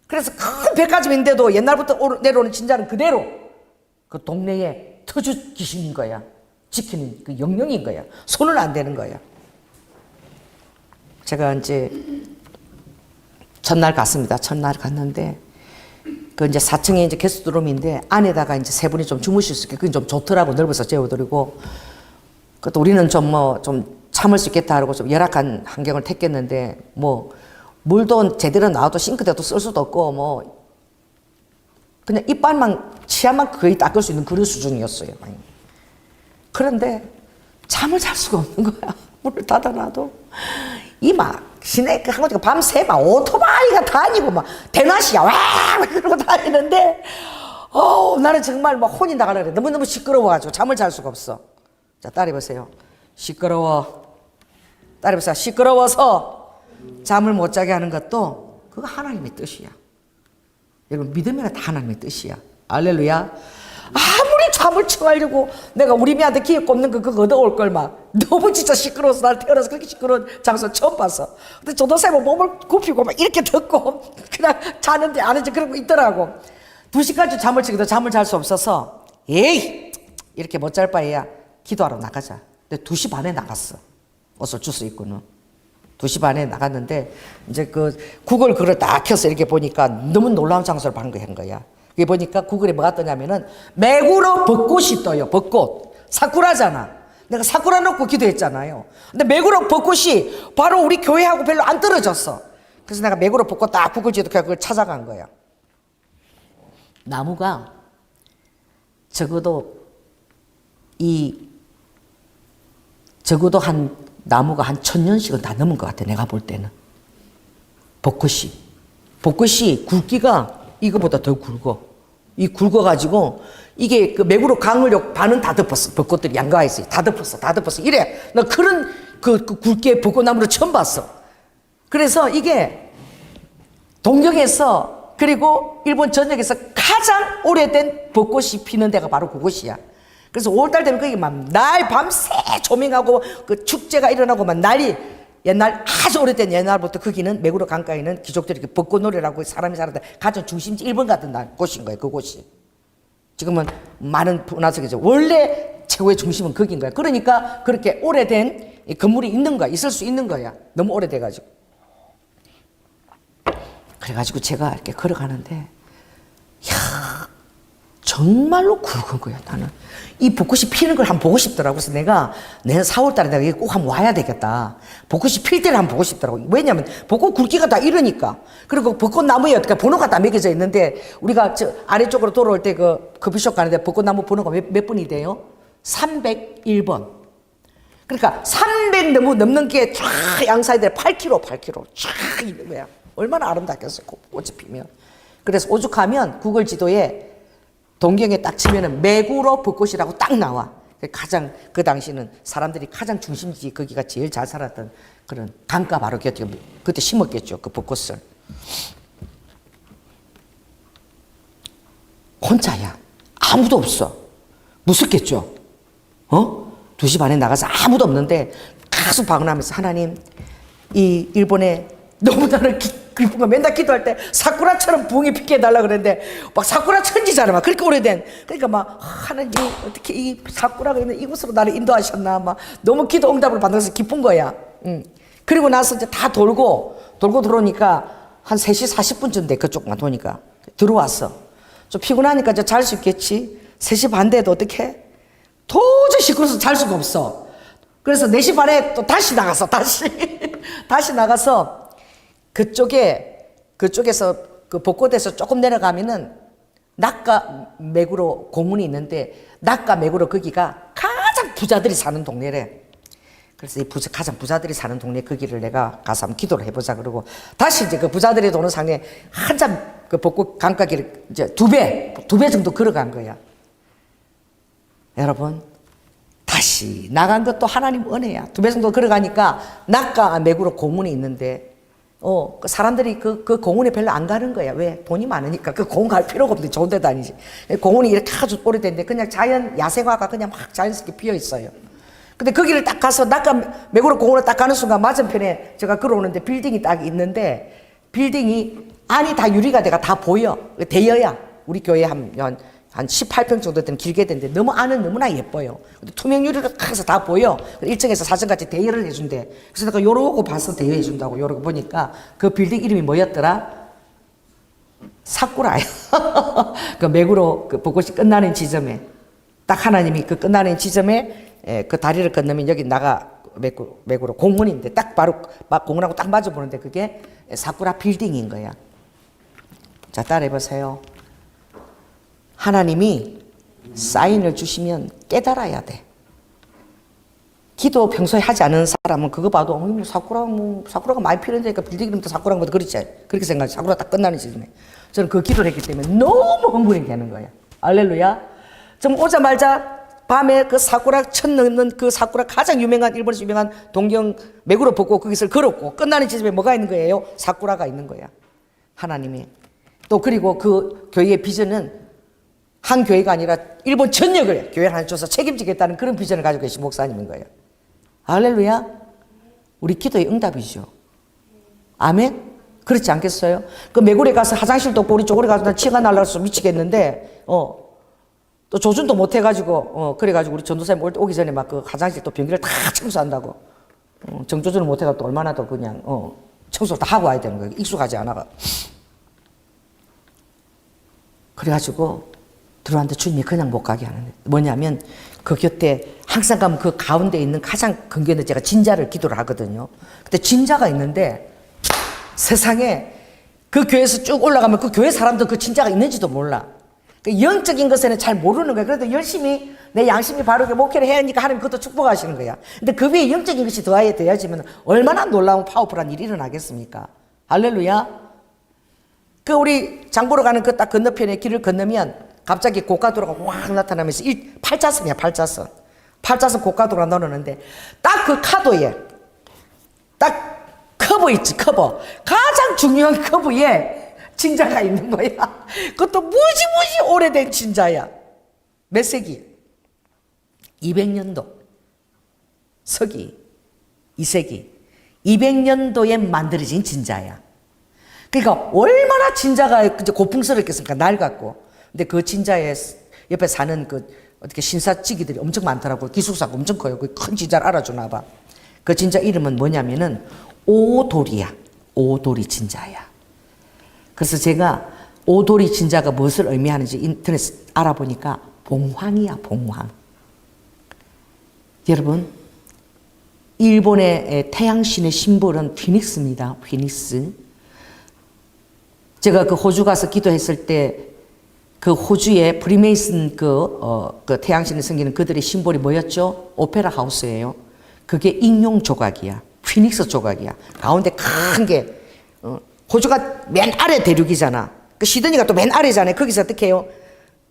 그래서 큰 백화점인데도 옛날부터 내려오는 진자는 그대로 그 동네에 터주 귀신인 거야. 지키는 그 영령인 거야. 손을 안 대는 거야. 제가 이제 첫날 갔습니다. 첫날 갔는데 그 이제 4층에 이제 게스트룸인데 안에다가 이제 세 분이 좀 주무실 수 있게 그게 좀 좋더라고. 넓어서 재워드리고 그것도 우리는 좀 참을 수 있겠다 하고 좀 열악한 환경을 택했는데 뭐 물도 제대로 나와도 싱크대도 쓸 수도 없고 뭐 그냥 이빨만 치아만 거의 닦을 수 있는 그런 수준이었어요. 그런데 잠을 잘 수가 없는 거야. 문을 닫아놔도 이막 시내 한 곳에 밤새 막 오토바이가 다니고 막 대낮이야 와 그러고 다니는데 나는 정말 막 혼이 나가려 그래. 너무너무 시끄러워가지고 잠을 잘 수가 없어. 자 따라해 보세요. 시끄러워. 따라해 보세요. 시끄러워서 잠을 못 자게 하는 것도 그거 하나님의 뜻이야. 여러분 믿으면 다 하나님의 뜻이야. 할렐루야. 아무리 잠을 청하려고 내가 우리 미한테 기회 꼽는 거 그거 얻어올 걸 막 너무 진짜 시끄러워서 날 태어나서 그렇게 시끄러운 장소 처음 봤어. 근데 조도사님은 몸을 굽히고 막 이렇게 듣고 그냥 자는데 안 하지 그러고 있더라고. 2시까지 잠을 치기도 잠을 잘 수 없어서 에이 이렇게 못 잘 바에야 기도하러 나가자. 근데 2시 반에 나갔어. 옷을 주스 입고는 2시 반에 나갔는데 이제 그 구글 글을 딱 켜서 이렇게 보니까 너무 놀라운 장소를 방문한 거야. 그게 보니까 구글에 뭐가 뜨냐면은 메구로 벚꽃이 떠요. 벚꽃 사쿠라잖아. 내가 사쿠라 놓고 기도했잖아요. 근데 메구로 벚꽃이 바로 우리 교회하고 별로 안 떨어졌어. 그래서 내가 메구로 벚꽃 딱 구글 지도해 그걸 찾아간 거야. 나무가 적어도 한 나무가 한 1000년씩은 다 넘은 것 같아. 내가 볼 때는 벚꽃이 굵기가 이거보다 더 굵어. 이 굵어가지고 이게 그 메구로 강을역 반은 다 덮었어. 벚꽃들이 양가에 있어. 다 덮었어. 이래. 나 그런 그 굵게 벚꽃나무를 처음 봤어. 그래서 이게 동경에서 그리고 일본 전역에서 가장 오래된 벚꽃이 피는 데가 바로 그곳이야. 그래서 5월달 되면 거기 막 날 밤새 조명하고 그 축제가 일어나고 막 날이 옛날 아주 오래된 옛날부터 거기는 메구로 강가에는 귀족들이 벚꽃 노래라고 사람이 살았다. 가장 중심지 일본 같은 곳인 거예요. 그곳이. 지금은 많은 분화석이죠. 원래 최고의 중심은 거긴 거야. 그러니까 그렇게 오래된 건물이 있는 거야. 있을 수 있는 거야. 너무 오래돼가지고. 그래가지고 제가 이렇게 걸어가는데, 야 정말로 굵은 거야. 나는 이 벚꽃이 피는 걸 한번 보고 싶더라고. 그래서 내가 내년 4월 달에 내가 꼭 한번 와야 되겠다. 벚꽃이 필 때를 한번 보고 싶더라고. 왜냐면 벚꽃 굵기가 다 이러니까. 그리고 벚꽃 나무에 어떻게 번호가 다 매겨져 있는데 우리가 저 아래쪽으로 돌아올 때 그 커피숍 가는데 벚꽃 나무 번호가 몇 번이 돼요? 301번. 그러니까 300 너무 넘는 게 쫙 양사이들 8km 쫙 있는 거야. 얼마나 아름답겠어. 꽃이 피면. 그래서 오죽하면 구글 지도에 동경에 딱 치면은 메구로 벚꽃이라고 딱 나와. 가장 그 당시는 사람들이 가장 중심지 거기가 제일 잘 살았던 그런 강가 바로 곁에 그때 심었겠죠. 그 벚꽃을. 혼자야. 아무도 없어. 무섭겠죠. 2시 반에 나가서 아무도 없는데 가수 방언하면서 하나님 이 일본에 너무 나를 기쁜 거 맨날 기도할 때 사쿠라처럼 부흥이 피게 해달라 그랬는데 막 사쿠라 천지잖아. 막 그렇게 오래된. 그러니까 막 하나님 어떻게 이 사쿠라가 있는 이곳으로 나를 인도하셨나. 막 너무 기도 응답을 받아서 기쁜 거야. 그리고 나서 이제 다 돌고 들어오니까 한 3시 40분쯤 돼. 그쪽만 도니까 들어왔어. 좀 피곤하니까 이제 잘 수 있겠지. 3시 반 돼도 어떡해? 도저히 시끄러워서 잘 수가 없어. 그래서 4시 반에 또 다시 나갔어. 다시 나가서 그쪽에서 그 벚꽃에서 조금 내려가면은 낙가 메구로 공원이 있는데 낙가 메구로 거기가 가장 부자들이 사는 동네래. 그래서 이 가장 부자들이 사는 동네 거기를 내가 가서 한번 기도를 해보자 그러고 다시 이제 그 부자들이 도는 상에 한참 그 벚꽃 강가길을 이제 두 배 정도 걸어간 거야. 여러분 다시 나간 것도 하나님 은혜야. 2배 정도 걸어가니까 낙가 메구로 공원이 있는데 그 사람들이 그 공원에 별로 안 가는 거야. 왜? 돈이 많으니까. 그 공원 갈 필요가 없는데 좋은 데 다니지. 공원이 이렇게 아주 오래됐는데 그냥 야생화가 그냥 막 자연스럽게 피어 있어요. 근데 거기를 딱 가서 낙가 메구로 공원을 딱 가는 순간 맞은편에 제가 걸어오는데 빌딩이 딱 있는데 빌딩이 안이 다 유리가 돼가 다 보여. 대여야. 우리 교회 한 18평 정도 되는 길게 되는데 너무 안은 너무나 예뻐요. 근데 투명 유리가 가서 다 보여. 1층에서 4층까지 대여를 해준대. 그래서 내가 요러고 봐서 대여해준다고 요러고 보니까 그 빌딩 이름이 뭐였더라? 사쿠라야. 그 메구로 그 벚꽃이 끝나는 지점에 딱 하나님이 그 끝나는 지점에 그 다리를 건너면 여기 나가 메구로 공원인데 딱 바로 막 공원하고 딱 마주 보는데 그게 사쿠라 빌딩인 거야. 자, 따라해보세요. 하나님이 사인을 주시면 깨달아야 돼. 기도 평소에 하지 않은 사람은 그거 봐도 사쿠라가 많이 피는데니까 빌딩 이름도 사쿠라인 것도 그렇지. 그렇게 생각해. 사쿠라 딱 끝나는 시즌에. 저는 그 기도를 했기 때문에 너무 흥분이 되는 거야. 알렐루야. 좀 오자마자 밤에 그 사쿠라 천 넘는 그 사쿠라 가장 유명한 일본에서 유명한 동경 메구로 벚꽃 거기서 걸었고 끝나는 지점에 뭐가 있는 거예요? 사쿠라가 있는 거야. 하나님이. 또 그리고 그 교회의 비전은 한 교회가 아니라 일본 전역을 교회 하나 줘서 책임지겠다는 그런 비전을 가지고 계신 목사님인 거예요. 할렐루야. 우리 기도의 응답이죠. 아멘. 그렇지 않겠어요? 그 매구리에 가서 화장실도 없고 우리 쪼그리 가서 나 치가 날라서 미치겠는데 또 조준도 못 해가지고 그래가지고 우리 전도사님 오기 전에 막 그 화장실 또 변기를 다 청소한다고 정조준을 못 해가지고 또 얼마나 더 그냥 청소 다 하고 와야 되는 거예요. 익숙하지 않아가. 그래가지고 들어왔는데 주님이 그냥 못 가게 하는 거예요. 뭐냐면 그 곁에 항상 가면 그 가운데 있는 가장 근교에 제가 진자를 기도를 하거든요. 근데 진자가 있는데 세상에 그 교회에서 쭉 올라가면 그 교회 사람도 그 진자가 있는지도 몰라. 그 영적인 것에는 잘 모르는 거야. 그래도 열심히 내 양심이 바르게 목회를 해야 하니까 하나님 그것도 축복하시는 거야. 근데 그 위에 영적인 것이 더해야지면 얼마나 놀라운 파워풀한 일이 일어나겠습니까? 할렐루야. 그 우리 장보러 가는 그 딱 건너편에 길을 건너면 갑자기 고가도로가 확 나타나면서 8차선이야 8차선. 8차선 고가도로가 나오는데 딱 그 카도에 딱 커브 있지 커브. 가장 중요한 커브에 진자가 있는 거야. 그것도 무지무지 오래된 진자야. 몇 세기? 200년도. 서기 2세기. 200년도에 만들어진 진자야. 그러니까 얼마나 진자가 고풍스럽겠습니까? 낡았고. 근데 그 진자에 옆에 사는 그 어떻게 신사찌기들이 엄청 많더라고. 기숙사가 엄청 커요. 그 큰 진자를 알아주나 봐. 그 진자 이름은 뭐냐면은 오돌이야. 오돌이 진자야. 그래서 제가 오돌이 진자가 무엇을 의미하는지 인터넷 알아보니까 봉황이야, 봉황. 여러분, 일본의 태양신의 심볼은 피닉스입니다. 피닉스. 제가 그 호주 가서 기도했을 때 그 호주의 프리메이슨 그 태양신을 섬기는 그들의 심볼이 뭐였죠? 오페라 하우스예요. 그게 인용 조각이야. 피닉스 조각이야. 가운데 큰 게 호주가 맨 아래 대륙이잖아. 그 시드니가 또 맨 아래잖아요. 거기서 어떻게 해요?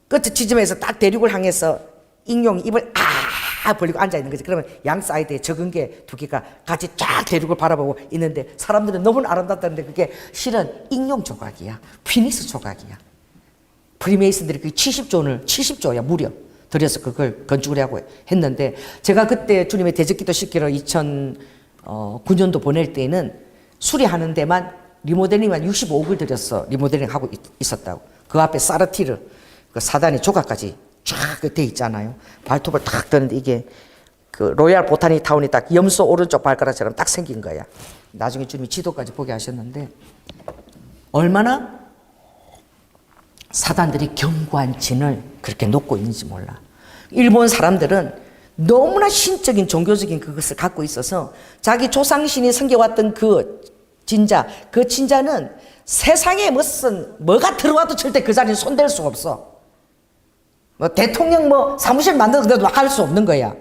끝 지점에서 딱 대륙을 향해서 인용 입을 벌리고 앉아 있는 거지. 그러면 양 사이드에 적은 게 두 개가 같이 쫙 대륙을 바라보고 있는데 사람들은 너무 아름답다는데 그게 실은 인용 조각이야. 피닉스 조각이야. 프리메이슨들이 그 70조야 무려 들여서 그걸 건축을 하고 했는데 제가 그때 주님의 대적기도 시키러 2009년도 보낼 때는 수리하는 데만 리모델링만 65억을 들여서 리모델링 하고 있었다고. 그 앞에 사르티르 그 사단의 조각까지 쫙 돼 있잖아요. 발톱을 탁 드는데 이게 그 로얄 보타닉 타운이 딱 염소 오른쪽 발가락처럼 딱 생긴 거야. 나중에 주님이 지도까지 보게 하셨는데 얼마나 사단들이 견고한 진을 그렇게 놓고 있는지 몰라. 일본 사람들은 너무나 신적인 종교적인 그것을 갖고 있어서 자기 조상신이 섬겨왔던 그 진자는 세상에 뭐가 들어와도 절대 그 자리에 손댈 수 없어. 뭐 대통령 뭐 사무실 만들어도 할 수 없는 거야.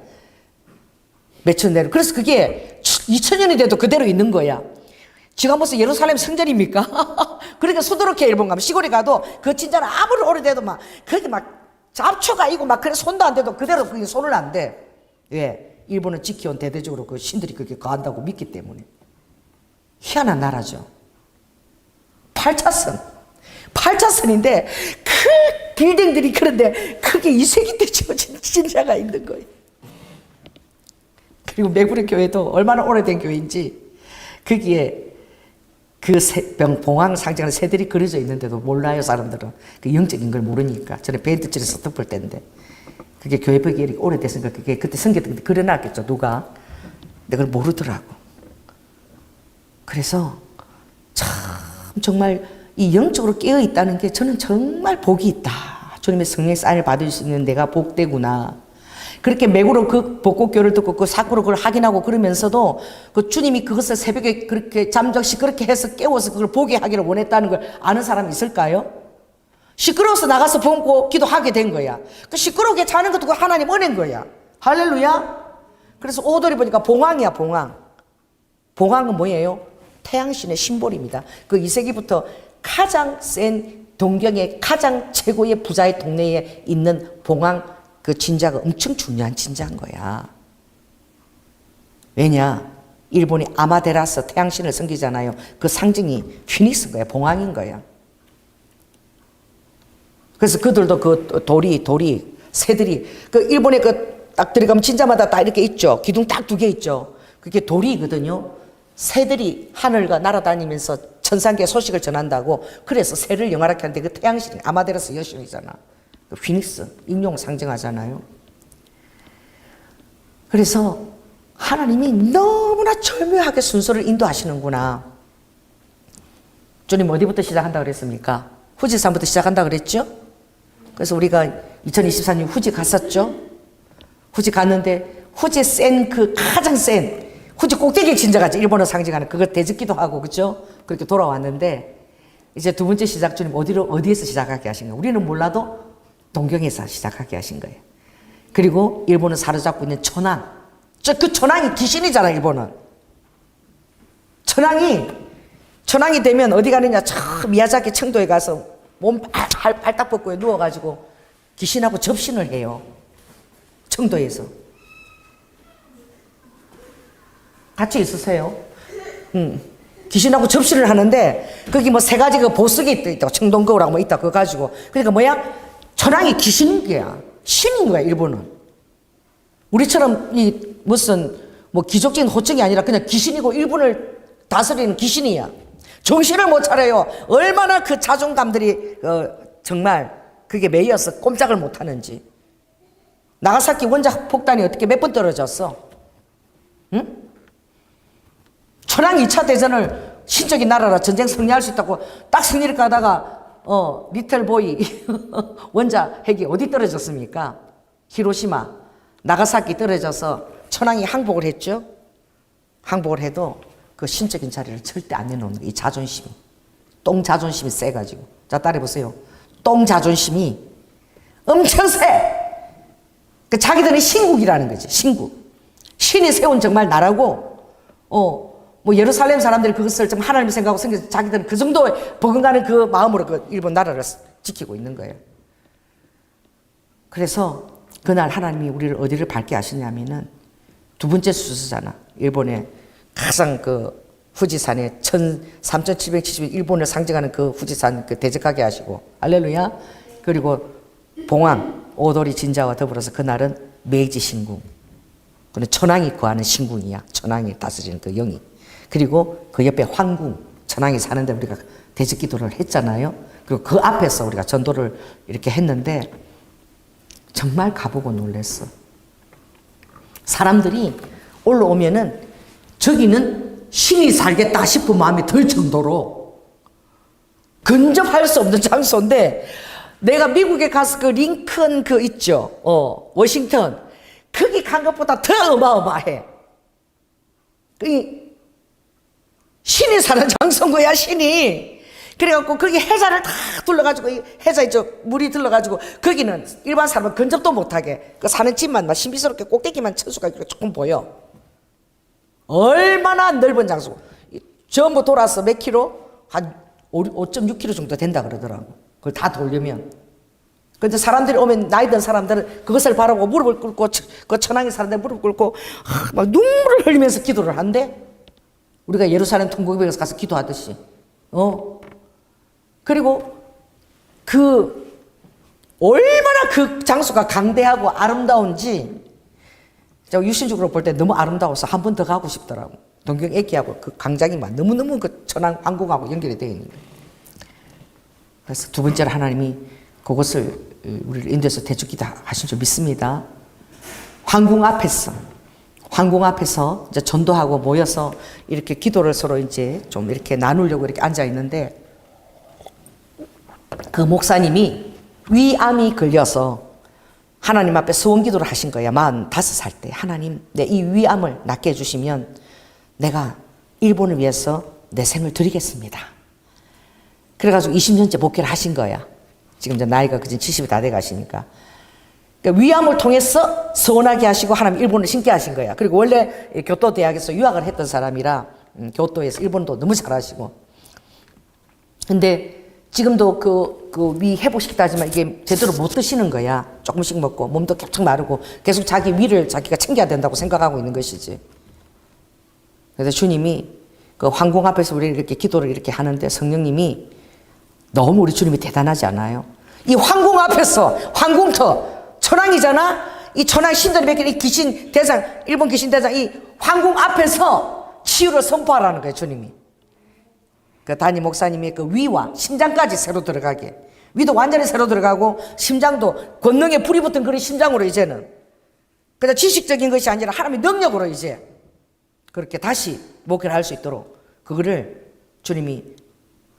몇천年. 그래서 그게 2000년이 돼도 그대로 있는 거야. 지금 무슨 예루살렘 성전입니까? 그러니까 수두룩해 일본 가면 시골에 가도 그 진짜는 아무리 오래돼도 막 그렇게 막 잡초가 있고 막 그래 손도 안 대도 그대로 그게 손을 안 대. 왜? 일본은 지켜온 대대적으로 그 신들이 그렇게 거한다고 믿기 때문에. 희한한 나라죠. 8차선인데 그 빌딩들이 그런데 그게 2세기 때 지어진 진자가 있는 거예요. 그리고 매구리 교회도 얼마나 오래된 교회인지 거기에 그 봉황 상징하는 새들이 그려져 있는데도 몰라요 사람들은. 그 영적인 걸 모르니까. 저는 벤트칠에서 덮을 때인데 그게 교회 벽이 이렇게 오래됐으니까 그게 그때 성경에 그려놨겠죠 누가. 근데 그걸 모르더라고. 그래서 참 정말 이 영적으로 깨어있다는 게 저는 정말 복이 있다. 주님의 성령의 사인을 받을 수 있는 내가 복되구나. 그렇게 맥으로 그 벚꽃교를 듣고 그 사고로 그걸 확인하고 그러면서도 그 주님이 그것을 새벽에 그렇게 잠적시 그렇게 해서 깨워서 그걸 보게 하기를 원했다는 걸 아는 사람이 있을까요? 시끄러워서 나가서 본고 기도하게 된 거야. 그 시끄럽게 자는 것도 그 하나님 은혜인 거야. 할렐루야. 그래서 오돌이 보니까 봉황이야 봉황. 봉황은 뭐예요? 태양신의 심볼입니다. 그 2세기부터 가장 센 동경의 가장 최고의 부자의 동네에 있는 봉황 그 진자가 엄청 중요한 진자인 거야. 왜냐? 일본이 아마테라스 태양신을 섬기잖아요. 그 상징이 피닉스인 거야. 봉황인 거야. 그래서 그들도 그 돌이, 새들이, 그 일본에 그 딱 들어가면 진짜마다 딱 이렇게 있죠. 기둥 딱 2개 있죠. 그게 돌이거든요. 새들이 하늘과 날아다니면서 천상계 소식을 전한다고. 그래서 새를 영화롭게 하는데 그 태양신, 아마데라스 여신이잖아. 그 피닉스, 인용 상징하잖아요. 그래서 하나님이 너무나 절묘하게 순서를 인도하시는구나. 주님 어디부터 시작한다 그랬습니까? 후지산부터 시작한다 그랬죠? 그래서 우리가 2024년 후지 갔었죠? 후지 갔는데 후지 가장 센 후지 꼭대기에 진정하죠. 일본어 상징하는 그거 대적기도 하고 그죠? 그렇게 돌아왔는데 이제 두 번째 시작 주님 어디에서 시작하게 하신 거예요? 우리는 몰라도 동경에서 시작하게 하신 거예요. 그리고 일본은 사로잡고 있는 천황. 그 천황이 귀신이잖아, 일본은. 천황이 되면 어디 가느냐? 저 미야자키 청도에 가서 몸 발딱 벗고 누워가지고 귀신하고 접신을 해요. 청도에서. 같이 있으세요? 귀신하고 접신을 하는데 거기 뭐 3가지 그 보석이 있다. 청동거울하고 뭐 있다. 그거 가지고. 그러니까 뭐야? 천황이 귀신인 거야. 신인 거야, 일본은. 우리처럼 이 무슨 뭐 기족적인 호칭이 아니라 그냥 귀신이고 일본을 다스리는 귀신이야. 정신을 못 차려요. 얼마나 그 자존감들이 정말 그게 매여서 꼼짝을 못 하는지. 나가사키 원자 폭탄이 어떻게 몇 번 떨어졌어? 응? 천황 2차 대전을 신적인 나라라 전쟁 승리할 수 있다고 딱 승리를 가다가 리틀보이 원자 핵이 어디 떨어졌습니까? 히로시마, 나가사키 떨어져서 천황이 항복을 했죠. 항복을 해도 그 신적인 자리를 절대 안 내놓는 이 자존심이, 똥 자존심이 세가지고. 자, 따라해보세요. 똥 자존심이 엄청 세. 그 자기들은 신국이라는 거지. 신국. 신이 세운 정말 나라고. 뭐 예루살렘 사람들이 그것을 좀 하나님을 생각하고 생겨서 자기들은 그 정도의 버금가는 그 마음으로 그 일본 나라를 지키고 있는 거예요. 그래서 그날 하나님이 우리를 어디를 밝게 하시냐면은 두 번째 수수잖아. 일본의 가장 그 후지산에 3770 일본을 상징하는 그 후지산 그 대적하게 하시고 할렐루야. 그리고 봉황 오도리 진자와 더불어서 그날은 메이지 신궁. 그는 천황이 거하는 신궁이야. 천황이 다스리는 그 영이. 그리고 그 옆에 황궁. 천황이 사는데 우리가 대적 기도를 했잖아요. 그리고 그 앞에서 우리가 전도를 이렇게 했는데 정말 가보고 놀랬어. 사람들이 올라오면은 저기는 신이 살겠다 싶은 마음이 들 정도로 근접할 수 없는 장소인데 내가 미국에 가서 그 링컨 그 있죠. 워싱턴. 거기 간 것보다 더 어마어마해. 신이 사는 장소인 거야, 신이. 그래갖고 거기 해자를 다 둘러가지고, 해자 있죠. 물이 들러가지고, 거기는 일반 사람은 근접도 못하게. 그 사는 집만 막 신비스럽게 꼭대기만 천수가 이렇게 조금 보여. 얼마나 넓은 장소. 전부 돌아서 몇 킬로? 한 5.6km 정도 된다 그러더라고. 그걸 다 돌려면. 근데 사람들이 오면 나이 든 사람들은 그것을 바라고 무릎을 꿇고 그 천황의 사람들 무릎 꿇고 막 눈물을 흘리면서 기도를 한대. 우리가 예루살렘 통곡에 가서 기도하듯이. 그리고 얼마나 그 장소가 강대하고 아름다운지 제가 유신적으로 볼 때 너무 아름다워서 한 번 더 가고 싶더라고. 동경 애기하고 그 광장이 막 너무너무 그 천황 왕궁하고 연결이 되어 있는 거예요. 그래서 두 번째로 하나님이 그것을 우리를 인도해서 대주기도 하신 줄 믿습니다. 황궁 앞에서 이제 전도하고 모여서 이렇게 기도를 서로 이제 좀 이렇게 나누려고 이렇게 앉아 있는데 그 목사님이 위암이 걸려서 하나님 앞에 소원 기도를 하신 거야. 45살 때. 하나님, 내 이 위암을 낫게 해주시면 내가 일본을 위해서 내 생을 드리겠습니다. 그래가지고 20년째 목회를 하신 거야. 지금 이제 나이가 그저 70이 다 돼 가시니까. 그러니까 위암을 통해서 서원하게 하시고 하나님 일본을 신게 하신 거야. 그리고 원래 교토 대학에서 유학을 했던 사람이라 교토에서 일본도 너무 잘하시고. 근데 지금도 그 위 회복시키다 하지만 이게 제대로 못 드시는 거야. 조금씩 먹고 몸도 겹쩍 마르고 계속 자기 위를 자기가 챙겨야 된다고 생각하고 있는 것이지. 그래서 주님이 그 황궁 앞에서 우리 이렇게 기도를 이렇게 하는데 성령님이 너무 우리 주님이 대단하지 않아요? 이 황궁 앞에서, 황궁터, 천왕이잖아? 이 천왕 신전에 베낀 이 귀신 대장, 일본 귀신 대장, 이 황궁 앞에서 치유를 선포하라는 거예요, 주님이. 그 담임 목사님이 그 위와 심장까지 새로 들어가게. 위도 완전히 새로 들어가고, 심장도 권능에 불이 붙은 그런 심장으로 이제는. 그냥 지식적인 것이 아니라 하나님의 능력으로 이제 그렇게 다시 목회를 할 수 있도록 그거를 주님이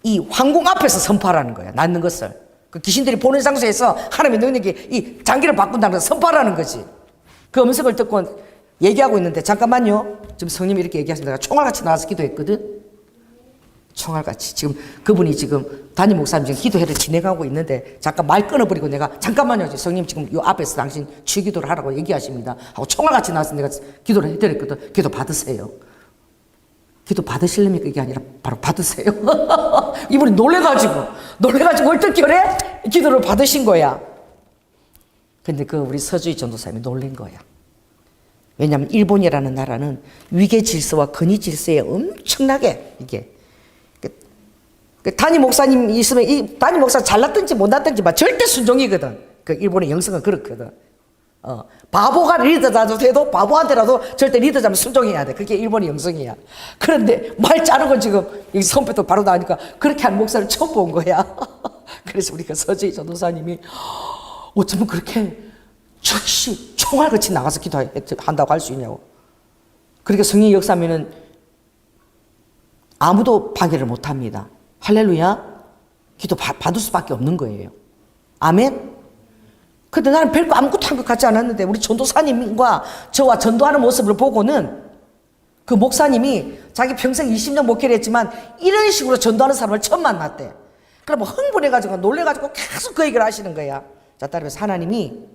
이 황궁 앞에서 선포하라는 거예요. 낫는 것을. 그 귀신들이 보는 장소에서 하나님의 능력이 이 장기를 바꾼다는 것을 선포하라는 거지. 그 음성을 듣고 얘기하고 있는데, 잠깐만요. 지금 성님이 이렇게 얘기하십니다. 내가 총알같이 나와서 기도했거든. 총알같이. 지금 그분이 지금 담임 목사님 지금 기도회를 진행하고 있는데, 잠깐 말 끊어버리고 내가 잠깐만요. 성님 지금 요 앞에서 당신 주기도를 하라고 얘기하십니다. 하고 총알같이 나와서 내가 기도를 해드렸거든. 기도 받으세요. 기도 받으시려니까 이게 아니라 바로 받으세요. 이분이 놀래가지고 얼떨결에 기도를 받으신 거야. 근데 그 우리 서주희 전도사님이 놀란 거야. 왜냐하면 일본이라는 나라는 위계 질서와 근위 질서에 엄청나게 이게 그 담임 목사님 있으면 이 담임 목사 잘났든지 못났든지 막 절대 순종이거든. 그 일본의 영성은 그렇거든. 바보가 리더라도 돼도 바보한테라도 절대 리더자면 순종해야 돼. 그게 일본의 영성이야. 그런데 말 자르고 지금 여기 손패도 바로 나오니까 그렇게 하는 목사를 처음 본 거야. 그래서 우리 그 서주희 전도사님이 어쩌면 그렇게 즉시 총알같이 나가서 기도한다고 할 수 있냐고. 그러니까 성령 역사면은 아무도 방해를 못 합니다. 할렐루야. 기도 받을 수밖에 없는 거예요. 아멘. 근데 나는 별거 아무것도 한 것 같지 않았는데, 우리 전도사님과 저와 전도하는 모습을 보고는 그 목사님이 자기 평생 20년 목회를 했지만 이런 식으로 전도하는 사람을 처음 만났대. 그럼 흥분해가지고 놀래가지고 계속 그 얘기를 하시는 거야. 자, 따라서 하나님이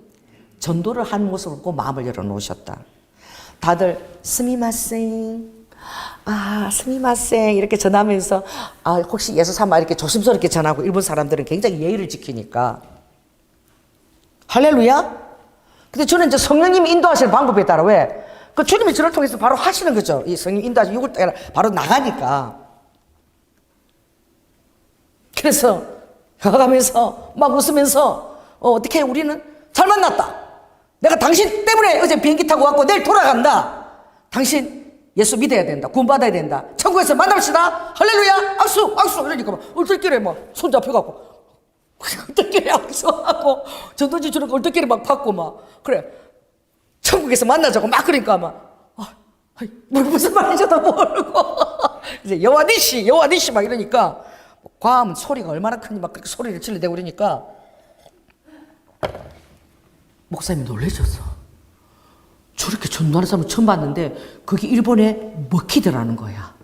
전도를 하는 모습을 보고 마음을 열어놓으셨다. 다들 스미마셍, 스미마셍 이렇게 전하면서 혹시 예수 삼아 이렇게 조심스럽게 전하고, 일본 사람들은 굉장히 예의를 지키니까. 할렐루야. 근데 저는 이제 성령님이 인도하시는 방법에 따라, 왜? 그 주님이 저를 통해서 바로 하시는 거죠. 이 성령 인도하시 6월 달에 바로 나가니까. 그래서 가가면서 막 웃으면서 어떻게 우리는 잘 만났다. 내가 당신 때문에 어제 비행기 타고 왔고 내일 돌아간다. 당신 예수 믿어야 된다. 구원받아야 된다. 천국에서 만납시다. 할렐루야. 악수 악수. 이러니까 막 얼떨결에 막 손잡혀갖고 얼떨결에 악수하고 전도지 주는 거 얼떨결에 막 받고 막 그래. 천국에서 만나자고 막 그러니까 막 무슨 말인지도 모르고 이제 여와니시 막 이러니까 과하면 소리가 얼마나 크니 막 그렇게 소리를 질러대고 그러니까 목사님이 놀라셨어. 저렇게 전도하는 사람을 처음 봤는데 그게 일본에 먹히더라는 거야.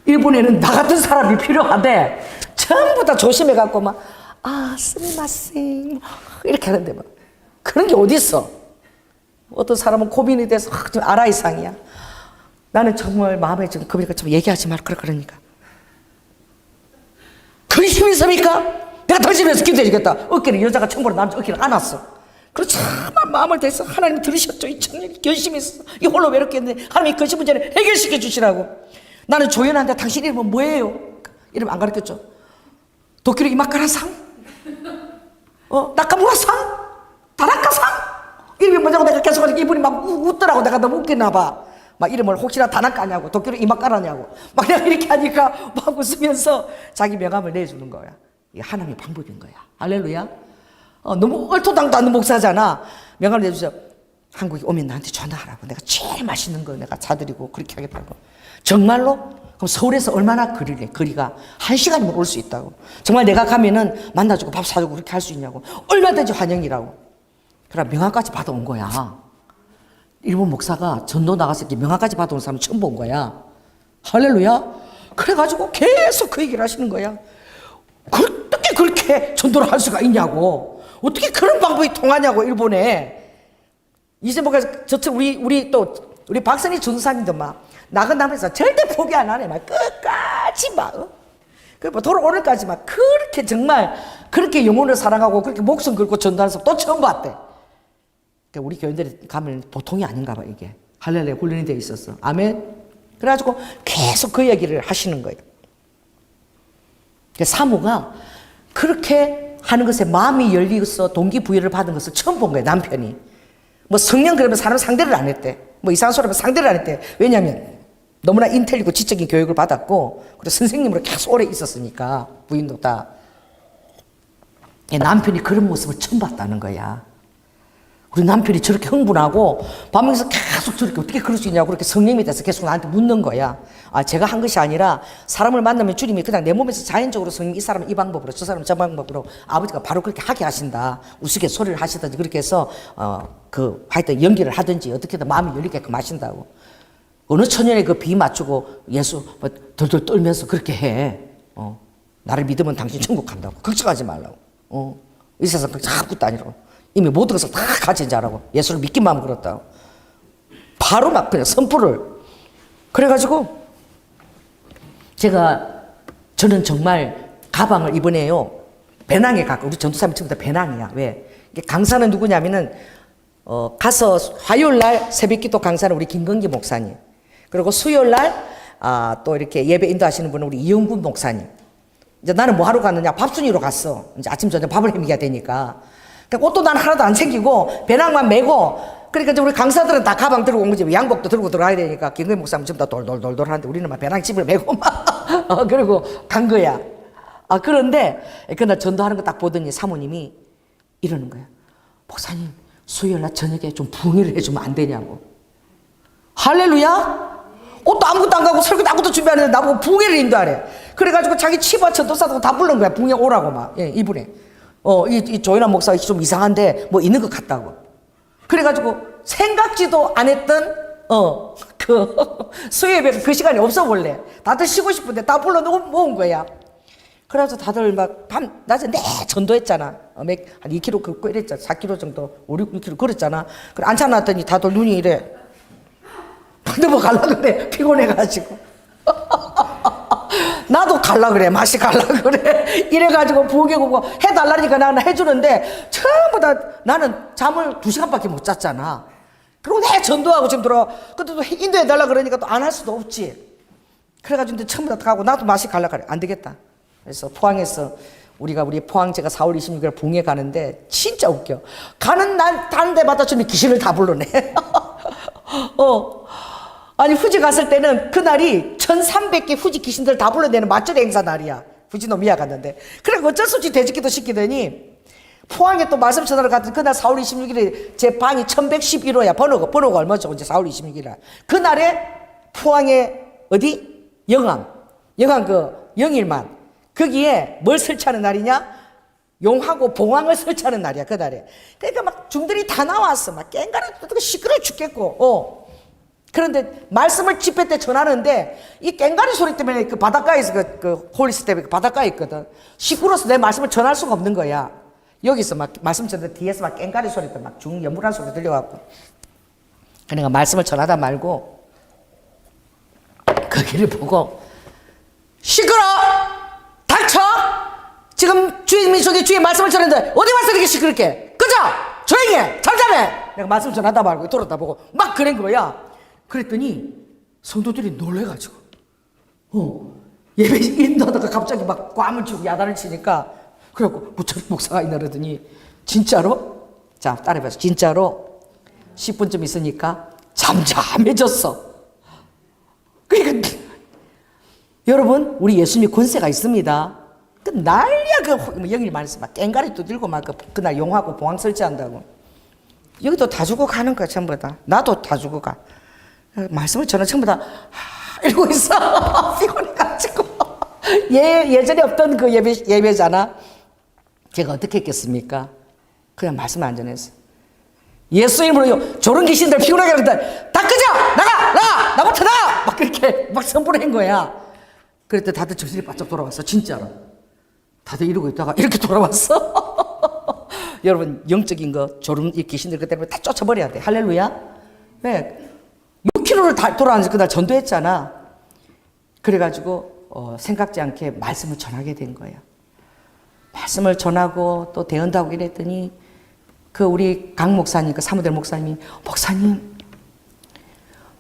일본에는 나 같은 사람이 필요한데 전부 다 조심해갖고 막 스미마셍 이렇게 하는데 막 그런 게 어딨어. 어떤 사람은 고민이 돼서 좀 아라이상이야. 나는 정말 마음에 좀 그러니까 좀 얘기하지 말고 그러니까 근심이 있습니까? 내가 당신에서 기도해주겠다. 어깨를 여자가 청보로 남자 어깨를 안았어. 그래서 참 마음을 대해서 하나님 들으셨죠. 이 청년이 열심히 있었어. 이 홀로 외롭겠는데 하나님이 근심 문제를 해결시켜 주시라고. 나는 조연한데 당신 이름은 뭐예요? 이름 안 가르쳤죠. 도쿄로 이마카라상? 나카무라상? 다나카상? 이름이 뭐냐고 내가 계속 하니까 이분이 막 웃더라고. 내가 너무 웃겼나 봐. 막 이름을 혹시나 다나카냐고 도쿄로 이마카라냐고 막 내가 이렇게 하니까 막 웃으면서 자기 명함을 내주는 거야. 이게 하나님의 방법인 거야. 할렐루야. 너무 얼토당도 않는 목사잖아. 명함을 내주셔. 한국에 오면 나한테 전화하라고. 내가 제일 맛있는 거 내가 사드리고 그렇게 하겠다고. 정말로? 그럼 서울에서 얼마나 거리래? 거리가 1시간이면 올 수 있다고. 정말 내가 가면은 만나주고 밥 사주고 그렇게 할 수 있냐고. 얼마든지 환영이라고. 그래 명함까지 받아온 거야. 일본 목사가 전도 나가서 이렇게 명함까지 받아온 사람 처음 본 거야. 할렐루야. 그래가지고 계속 그 얘기를 하시는 거야. 어떻게 그렇게 전도를 할 수가 있냐고. 어떻게 그런 방법이 통하냐고 일본에. 이제 뭐가 저쪽 우리 박선희 전도사님도 막 나간다면서 절대 포기 안 하네. 막 끝까지 막. 그 돌아오는까지 막 그렇게 정말 그렇게 영혼을 사랑하고 그렇게 목숨 걸고 전도하는 사람 또 처음 봤대. 그러니까 우리 교인들이 가면 보통이 아닌가 봐 이게. 할렐루야 훈련이 되어 있었어. 아멘. 그래가지고 계속 그 얘기를 하시는 거예요. 사모가 그렇게 하는 것에 마음이 열리어서 동기부여를 받은 것을 처음 본 거예요, 남편이. 뭐 성령 그러면 사람 상대를 안 했대. 뭐 이상한 소리 하면 상대를 안 했대. 왜냐하면 너무나 인텔리고 지적인 교육을 받았고, 그리고 선생님으로 계속 오래 있었으니까, 부인도 다. 남편이 그런 모습을 처음 봤다는 거야. 우리 남편이 저렇게 흥분하고 밤에서 계속 저렇게 어떻게 그럴 수 있냐고 그렇게 성령에 대해서 계속 나한테 묻는 거야. 아, 제가 한 것이 아니라 사람을 만나면 주님이 그냥 내 몸에서 자연적으로 성령, 이 사람은 이 방법으로 저 사람은 저 방법으로 아버지가 바로 그렇게 하게 하신다. 우스갯소리를 하시든지 그렇게 해서 하여튼 연기를 하든지 어떻게든 마음이 열리게끔 하신다고. 어느 천년에 그 비 맞추고 예수 뭐 덜덜 떨면서 그렇게 해. 나를 믿으면 당신 천국 간다고. 걱정하지 말라고. 이 세상 아무것도 아니라고. 이미 모든 것을 다 가진 자라고. 예수를 믿기만 하면 그렇다고. 바로 막 그냥 선포를. 그래가지고 저는 정말 가방을 이번에요 배낭에 갖고, 우리 전도사님 전부 다 배낭이야. 왜? 강사는 누구냐면은 가서 화요일날 새벽기도 강사는 우리 김건기 목사님, 그리고 수요일날 또 이렇게 예배 인도하시는 분은 우리 이영군 목사님. 이제 나는 뭐 하러 갔느냐? 밥순이로 갔어. 이제 아침 저녁 밥을 해먹여야 되니까. 그러니까 옷도 난 하나도 안 챙기고 배낭만 메고, 그러니까 이제 우리 강사들은 다 가방 들고 온 거지. 양복도 들고 들어가야 되니까 김건희 목사님 전부 다 돌돌돌돌 하는데 우리는 막 배낭 집을 메고 막 그리고 간 거야. 그런데 그날 전도하는 거 딱 보더니 사모님이 이러는 거야. 목사님, 수요일날 저녁에 좀 부흥회를 해주면 안 되냐고. 할렐루야? 옷도 아무것도 안 가고 설교도 아무것도 준비 안 했는데 나보고 부흥회를 인도하래. 그래가지고 자기 치과 전도사도 다 부른 거야. 부흥회 오라고 막. 예, 이분이. 이 조연한 목사가 좀 이상한데 뭐 있는 것 같다고. 그래가지고 생각지도 안 했던 수요예배가 그 시간이 없어 원래. 다들 쉬고 싶은데 다 불러놓고 모은 거야. 그래서 다들 막 낮에 내 전도했잖아. 한 2km 걷고 이랬잖아. 4km 정도, 5, 6km 걸었잖아. 그래 앉혀놨더니 다들 눈이 이래. 넘어갈라 그래. 피곤해가지고. 나도 갈라 그래. 맛이 갈라 그래. 이래가지고 부엌에고 해달라니까 나는 해주는데 전부 다 나는 잠을 2시간밖에 못 잤잖아. 그리고 내 전도하고 지금 들어. 근데 또 인도해달라 그러니까 또 안 할 수도 없지. 그래가지고 이제 전부 다 가고 나도 맛이 갈라 그래. 안 되겠다. 그래서 포항에서 우리 포항 제가 4월 26일 봉에 가는데 진짜 웃겨. 가는 날 다른 데마다 주님 귀신을 다 불러내. 아니 후지 갔을 때는 그날이 1300개 후지 귀신들 다 불러내는 맞절의 행사 날이야. 후지노미야 갔는데. 그래 어쩔 수 없이 대지기도 시키더니 포항에 또 말씀 전하러 갔더니 그날 4월 26일에 제 방이 1111호야. 번호가 얼마죠? 이제 4월 26일에. 그날에 포항에 어디? 영암 그 영일만. 거기에 뭘 설치하는 날이냐? 용하고 봉황을 설치하는 날이야, 그날에. 그러니까 막 중들이 다 나왔어. 막 깽가리 시끄러워 죽겠고. 그런데 말씀을 집회 때 전하는데 이 깽가리 소리 때문에 그 바닷가에서 그 홀리스 때문에 그 바닷가에 있거든. 시끄러워서 내 말씀을 전할 수가 없는 거야. 여기서 막 말씀 전하는데 뒤에서 막 깽가리 소리도 막 중연불한 소리 들려갖고. 그러니까 말씀을 전하다 말고 거기를 보고 시끄러! 닥쳐! 지금 주인님 속에 주의 말씀을 전했는데 어디 와서 이렇게 시끄럽게? 그죠? 조용히 해! 잠잠해! 내가 말씀 전하다 말고 돌아다 보고 막 그런 거야. 그랬더니 성도들이 놀래가지고 예배 인도하다가 갑자기 막 꽝을 치고 야단을 치니까 그래갖고 부처님 목사가 있나 그러더니 진짜로? 자 따라해봐서 진짜로 10분쯤 있으니까 잠잠해졌어. 그러니까 여러분 우리 예수님이 권세가 있습니다. 그 난리야. 그 영일 말씀 막 깽가리도 들고 막 그날 용하고 봉황 설치한다고. 여기도 다 주고 가는 거야 전부 다. 나도 다 주고 가. 말씀을 저는 전부 다 이러고 있어. 피곤해가지고. 예전에 없던 그 예배잖아. 제가 어떻게 했겠습니까? 그냥 말씀 안 전했어. 예수 이름으로 저런 귀신들 피곤하게 하는데 다 끄져! 나가! 나부터 나가! 막 그렇게 막 선포를 한 거야. 그랬더니 다들 정신이 바짝 돌아왔어. 진짜로. 다들 이러고 있다가 이렇게 돌아왔어. 여러분 영적인 거 저런 이 귀신들 그대로 다 쫓아버려야 돼. 할렐루야. 왜? 6km를 다 돌아와서 그날 전도했잖아. 그래가지고 생각지 않게 말씀을 전하게 된 거야. 말씀을 전하고 또 대언하고 이랬더니 그 우리 강 목사님, 그 사무엘 목사님이 목사님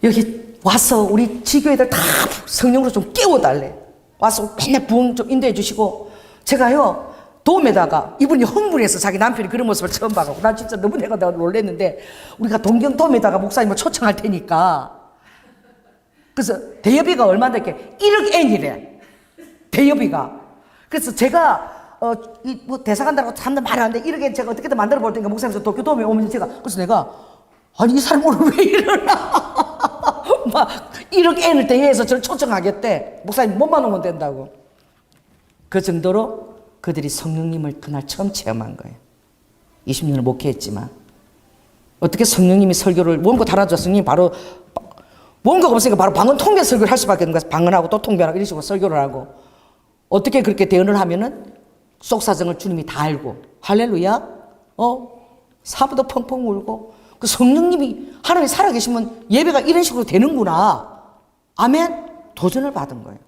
여기 와서 우리 지교회들 다 성령으로 좀 깨워달래. 와서 맨날 부흥 좀 인도해 주시고 제가요 돔에다가 이분이 흥분해서 자기 남편이 그런 모습을 처음 봐가지고 난 진짜 너무 내가 놀랬는데 우리가 동경돔에다가 목사님을 초청할 테니까 그래서 대여비가 얼마인데 1억 N이래 대여비가. 그래서 제가 뭐 대사 간다고 사람들 말하는데 1억 N 제가 어떻게든 만들어 볼 테니까 목사님께서 도쿄돔에 오면 제가 그래서 내가 아니 이 사람 오늘 왜 이러나 막 1억 N을 대여해서 저를 초청하겠대. 목사님 몸만 오면 된다고. 그 정도로 그들이 성령님을 그날 처음 체험한 거예요. 20년을 목회했지만 어떻게 성령님이 설교를 원고 달아줘. 성령님이 바로 원고가 없으니까 바로 방언 통변 설교를 할 수밖에 없는 거예요. 방언하고 또 통변하고 이런 식으로 설교를 하고 어떻게 그렇게 대언을 하면은 속사정을 주님이 다 알고 할렐루야 사부도 펑펑 울고 그 성령님이 하나님이 살아계시면 예배가 이런 식으로 되는구나. 아멘. 도전을 받은 거예요.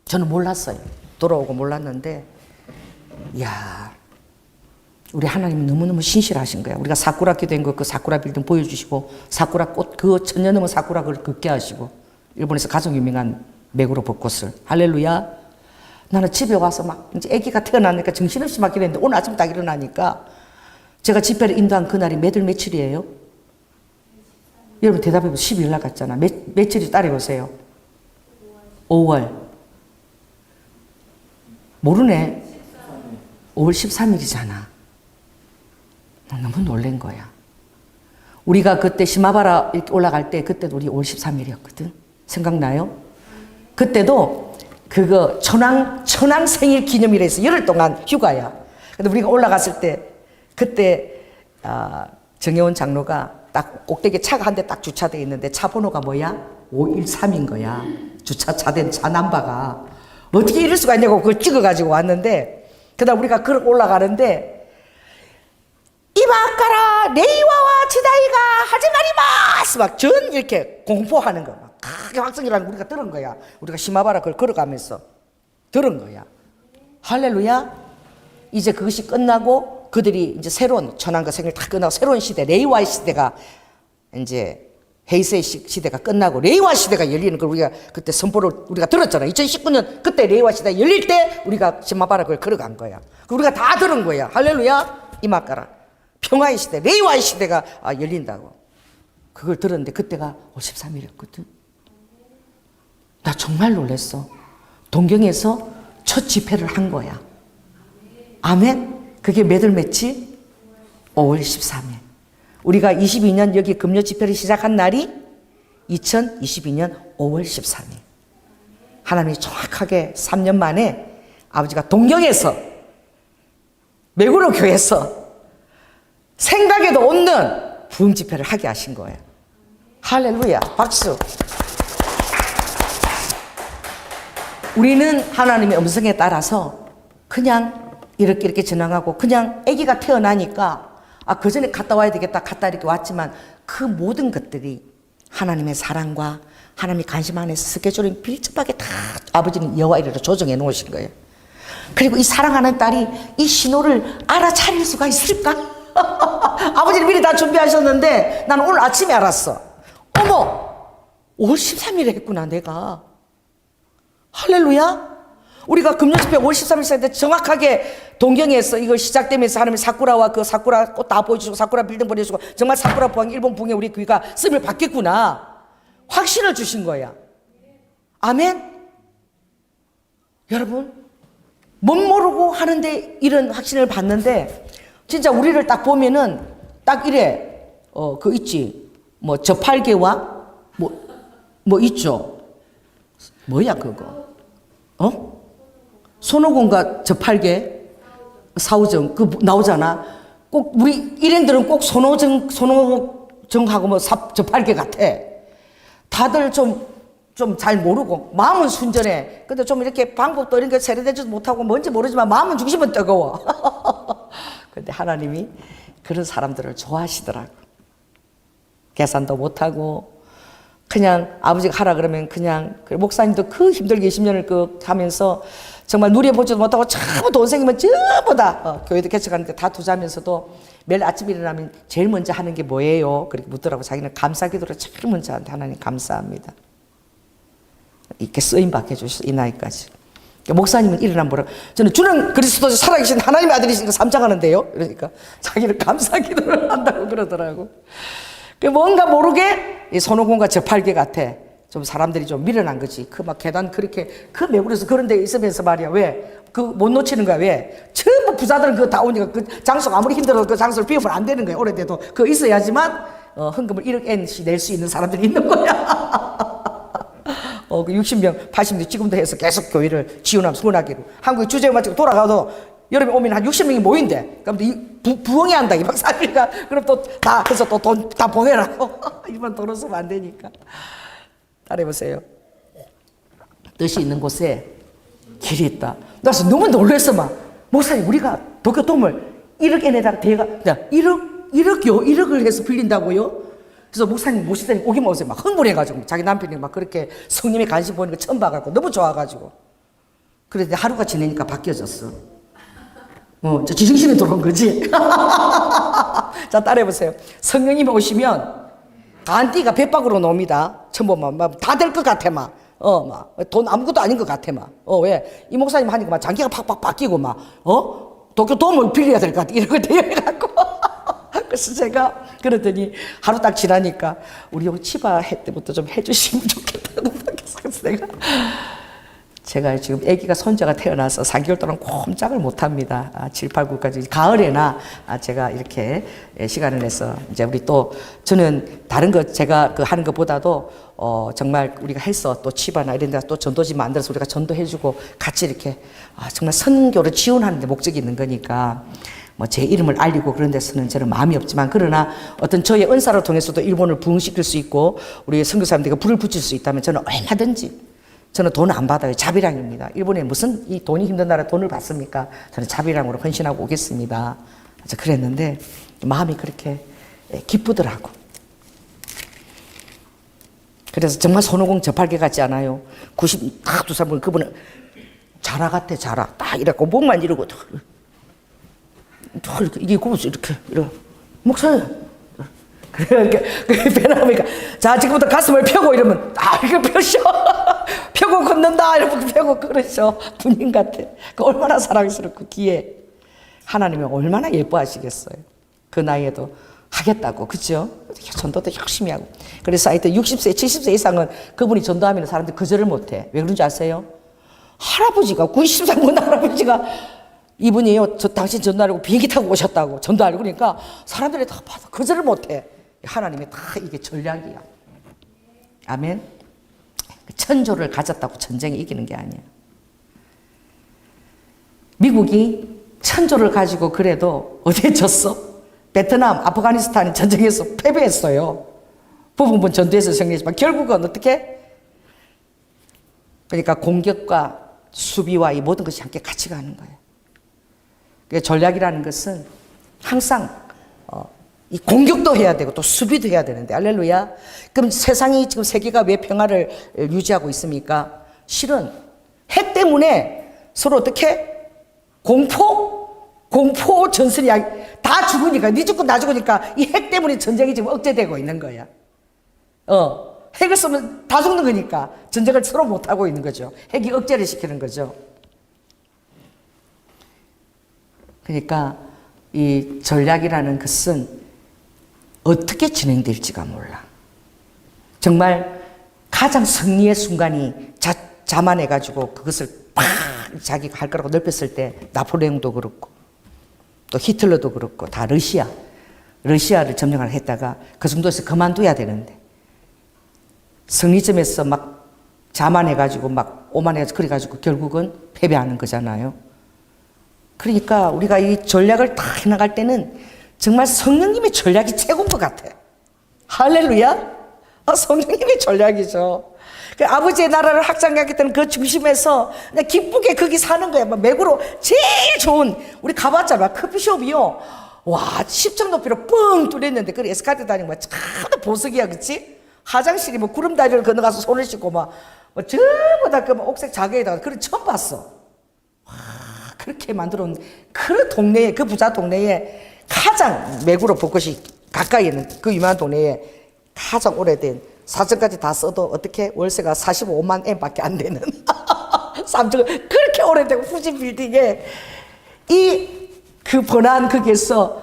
저는 몰랐어요. 돌아오고 몰랐는데 이야 우리 하나님은 너무너무 신실하신 거야. 우리가 사쿠라 기도한 거 그 사쿠라 빌딩 보여주시고 사쿠라 꽃 그 천년 넘은 사쿠라 그걸 긋게 하시고 일본에서 가장 유명한 맥으로 벚꽃을 할렐루야. 나는 집에 와서 막 이제 아기가 태어나니까 정신없이 막 이랬는데 오늘 아침 딱 일어나니까 제가 집회를 인도한 그날이 몇월 며칠이에요? 여러분 대답해보세요. 12일 날 갔잖아. 며칠이 따라해보세요. 5월. 모르네. 5월 13일이잖아. 너무 놀란 거야. 우리가 그때 시마바라 이렇게 올라갈 때 그때도 우리 5월 13일이었거든. 생각나요? 그때도 그거 천황 생일 기념일에 해서 열흘 동안 휴가야. 근데 우리가 올라갔을 때 그때 정혜원 장로가 딱 꼭대기에 차가 한 대 딱 주차되어 있는데 차 번호가 뭐야? 513인 거야. 주차된 차 남바가. 어떻게 이럴 수가 있냐고 그걸 찍어가지고 왔는데 그다음 우리가 걸어 올라가는데 이마까라 네이와와 지다이가 하지마리마스 막 전 이렇게 공포하는 거 막 크게 확성이라는 거 우리가 들은 거야. 우리가 시마바라 그걸 걸어가면서 들은 거야. 할렐루야. 이제 그것이 끝나고 그들이 이제 새로운 천황과 생을 다 끝나고 새로운 시대 레이와의 시대가 이제 헤이세이 시대가 끝나고 레이와 시대가 열리는 걸 우리가 그때 선포를 우리가 들었잖아. 2019년 그때 레이와 시대가 열릴 때 우리가 시마바라 그걸 걸어간 거야. 우리가 다 들은 거야. 할렐루야. 이마까라 평화의 시대 레이와의 시대가 열린다고 그걸 들었는데 그때가 53일이었거든. 나 정말 놀랐어. 동경에서 첫 집회를 한 거야. 아멘. 그게 몇 월 며칠? 5월 13일. 우리가 22년 여기 금요 집회를 시작한 날이 2022년 5월 13일. 하나님이 정확하게 3년 만에 아버지가 동경에서 메구로 교회에서 생각에도 없는 부흥 집회를 하게 하신 거예요. 할렐루야. 박수. 우리는 하나님의 음성에 따라서 그냥 이렇게 지나가고 그냥 아기가 태어나니까 그 전에 갔다 와야 되겠다 갔다 이렇게 왔지만 그 모든 것들이 하나님의 사랑과 하나님의 관심 안에서 스케줄이 밀접하게 다 아버지는 여호와 이래로 조정해 놓으신 거예요. 그리고 이 사랑하는 딸이 이 신호를 알아차릴 수가 있을까? 아버지는 미리 다 준비하셨는데 나는 오늘 아침에 알았어. 어머 5월 13일에 했구나 내가. 할렐루야. 우리가 금요집회 5월 13일 시작할 때 정확하게 동경에서 이거 시작되면서 하나님의 사쿠라와 그 사쿠라 꽃 다 보여주시고 사쿠라 빌딩 보내주시고 정말 사쿠라 부흥 일본 부흥에 우리 귀가 쓰임을 받겠구나 확신을 주신 거야. 아멘. 여러분 못 모르고 하는데 이런 확신을 받는데 진짜 우리를 딱 보면은 딱 이래 그 있지 뭐 저팔계와 뭐 있죠. 뭐야 그거 손오공과 저팔계 사오정 그 나오잖아. 꼭 우리 일행들은 꼭 손오정하고 뭐 저팔계 같아. 다들 좀 잘 모르고 마음은 순전해. 근데 좀 이렇게 방법도 이런 게 세례되지도 못하고 뭔지 모르지만 마음은 중심은 뜨거워. 근데 하나님이 그런 사람들을 좋아하시더라고. 계산도 못하고 그냥 아버지가 하라 그러면 그냥 목사님도 그 힘들게 20년을 그 하면서 정말 누려보지도 못하고 전부 돈 생기면 전부 다 교회도 개척하는데 다 투자하면서도 매일 아침 일어나면 제일 먼저 하는 게 뭐예요? 그렇게 묻더라고. 자기는 감사기도를 제일 먼저 하는데 하나님 감사합니다. 이렇게 쓰임받게 해주셔서 이 나이까지. 목사님은 일어나면 뭐라 저는 주는 그리스도 살아계신 하나님의 아들이시니까 삼장하는데요. 그러니까 자기를 감사 기도를 한다고 그러더라고. 뭔가 모르게 이 손오공과 저팔계 같아. 좀 사람들이 좀 밀어난 거지. 그 막 계단 그렇게 그 매국에서 그런 데 있으면서 말이야. 왜? 그 못 놓치는 거야. 왜? 전부 부자들은 그거 다 오니까 그 장소가 아무리 힘들어도 그 장소를 비우면 안 되는 거야. 오래돼도 그거 있어야지만 헌금을 1억엔씩 낼 수 있는 사람들이 있는 거야. 그 60명, 80명 지금도 해서 계속 교회를 지원하면서 후원하기로. 한국에 주제에 맞추고 돌아가도 여름에 오면 한 60명이 모인대. 그럼 부엉이 한다, 2박 3일간. 그럼 또 다, 그래서 또 돈 다 봉해라고. 이번 돈 없으면 안 되니까. 따라해보세요. 뜻이 있는 곳에 길이 있다. 나서 너무 놀랬어, 막. 목사님, 우리가 도쿄돔을 1억엔에다가 대가, 1억을 해서 빌린다고요? 그래서 목사님 모시더니 오기만 오세요. 막 흥분해가지고 자기 남편이 막 그렇게 성님의 관심 보이는 거 처음 봐가지고 너무 좋아가지고. 그런데 하루가 지내니까 바뀌어졌어. 저 지정신이 들어온 거지. 자, 따라해보세요. 성령님이 오시면 안띠가 배박으로 놉니다. 처음 보면 다 될 것 같아, 막. 돈 아무것도 아닌 것 같아, 막. 왜? 이 목사님 하니까 막 장기가 팍팍 바뀌고, 막. 도쿄돔을 빌려야 될 것 같아. 이런 거 대여해갖고. 그래서 제가 그러더니 하루 딱 지나니까 우리 여기 치바 해 때부터 좀 해주시면 좋겠다고 그래서 제가 지금 아기가 손자가 태어나서 4개월 동안 꼼짝을 못합니다. 7, 8, 9까지 가을에나 제가 이렇게 시간을 내서 이제 우리 또 저는 다른 거 제가 그 하는 것보다도 정말 우리가 해서 또 치바나 이런 데서 또 전도지 만들어서 우리가 전도해주고 같이 이렇게 정말 선교를 지원하는 데 목적이 있는 거니까 뭐 제 이름을 알리고 그런 데서는 저는 마음이 없지만 그러나 어떤 저의 은사를 통해서도 일본을 부흥시킬 수 있고 우리 선교사님들에게 불을 붙일 수 있다면 저는 얼마든지 저는 돈 안 받아요. 자비랑입니다. 일본에 무슨 이 돈이 힘든 나라 돈을 받습니까? 저는 자비랑으로 헌신하고 오겠습니다. 그래서 그랬는데 마음이 그렇게 기쁘더라고. 그래서 정말 손오공 저팔계 같지 않아요. 92살 분 그분은 자라 같아 자라. 딱 이렇고 목만 이러고 이게 굽어서 이렇게 목사님 그래 배나오니까 자 지금부터 가슴을 펴고 이러면 이거 펴셔 펴고 걷는다 이러면 펴고 그러셔. 군인 같아. 그 얼마나 사랑스럽고 귀해. 하나님이 얼마나 예뻐하시겠어요. 그 나이에도 하겠다고. 그죠? 전도도 열심히 하고. 그래서 하여튼 60세 70세 이상은 그분이 전도하면 사람들이 거절을 못해. 왜 그런지 아세요? 할아버지가 93군 할아버지가 이분이요, 당신 전도하려고 비행기 타고 오셨다고 전도하려고 그러니까 사람들이 다 봐서 거절을 못해. 하나님이 다 이게 전략이야. 아멘. 천조를 가졌다고 전쟁에 이기는 게 아니야. 미국이 천조를 가지고 그래도 어디에 졌어? 베트남, 아프가니스탄 전쟁에서 패배했어요. 부분분 전투에서 승리했지만 결국은 어떻게? 그러니까 공격과 수비와 이 모든 것이 함께 같이 가는 거예요. 전략이라는 것은 항상 이 공격도 해야 되고 또 수비도 해야 되는데 할렐루야. 그럼 세상이 지금 세계가 왜 평화를 유지하고 있습니까? 실은 핵 때문에 서로 어떻게 공포 전선이 다 죽으니까 네 죽고 나 죽으니까 이 핵 때문에 전쟁이 지금 억제되고 있는 거야. 핵을 쓰면 다 죽는 거니까 전쟁을 서로 못 하고 있는 거죠. 핵이 억제를 시키는 거죠. 그러니까 이 전략이라는 것은 어떻게 진행될지가 몰라. 정말 가장 승리의 순간이 자만해가지고 그것을 팍 자기가 할 거라고 넓혔을 때 나폴레옹도 그렇고 또 히틀러도 그렇고 다 러시아를 점령을 했다가 그 정도에서 그만둬야 되는데 승리점에서 막 자만해가지고 막 오만해가지고 그래가지고 결국은 패배하는 거잖아요. 그러니까 우리가 이 전략을 다 해나갈 때는 정말 성령님의 전략이 최고인 것 같아. 할렐루야. 성령님의 전략이죠. 그 아버지의 나라를 확장하겠다는 그 중심에서 그냥 기쁘게 거기 사는 거야. 맥으로 제일 좋은 우리 가봤잖아. 커피숍이요. 와 10층 높이로 뻥 뚫렸는데 그 에스카레이터 다니는 거야. 참 보석이야, 그렇지? 화장실이 뭐 구름다리를 건너가서 손을 씻고 막 전부 다 그 옥색 자개에다가 그런 처음 봤어. 와, 그렇게 만들어 놓은 그 동네에 그 부자 동네에 가장 맥으로 벚꽃이 가까이 있는 그 유명한 동네에 가장 오래된 사정까지 다 써도 어떻게 월세가 45만 엔밖에 안 되는 3층 그렇게 오래된 후지 빌딩에 그 번화한 극에서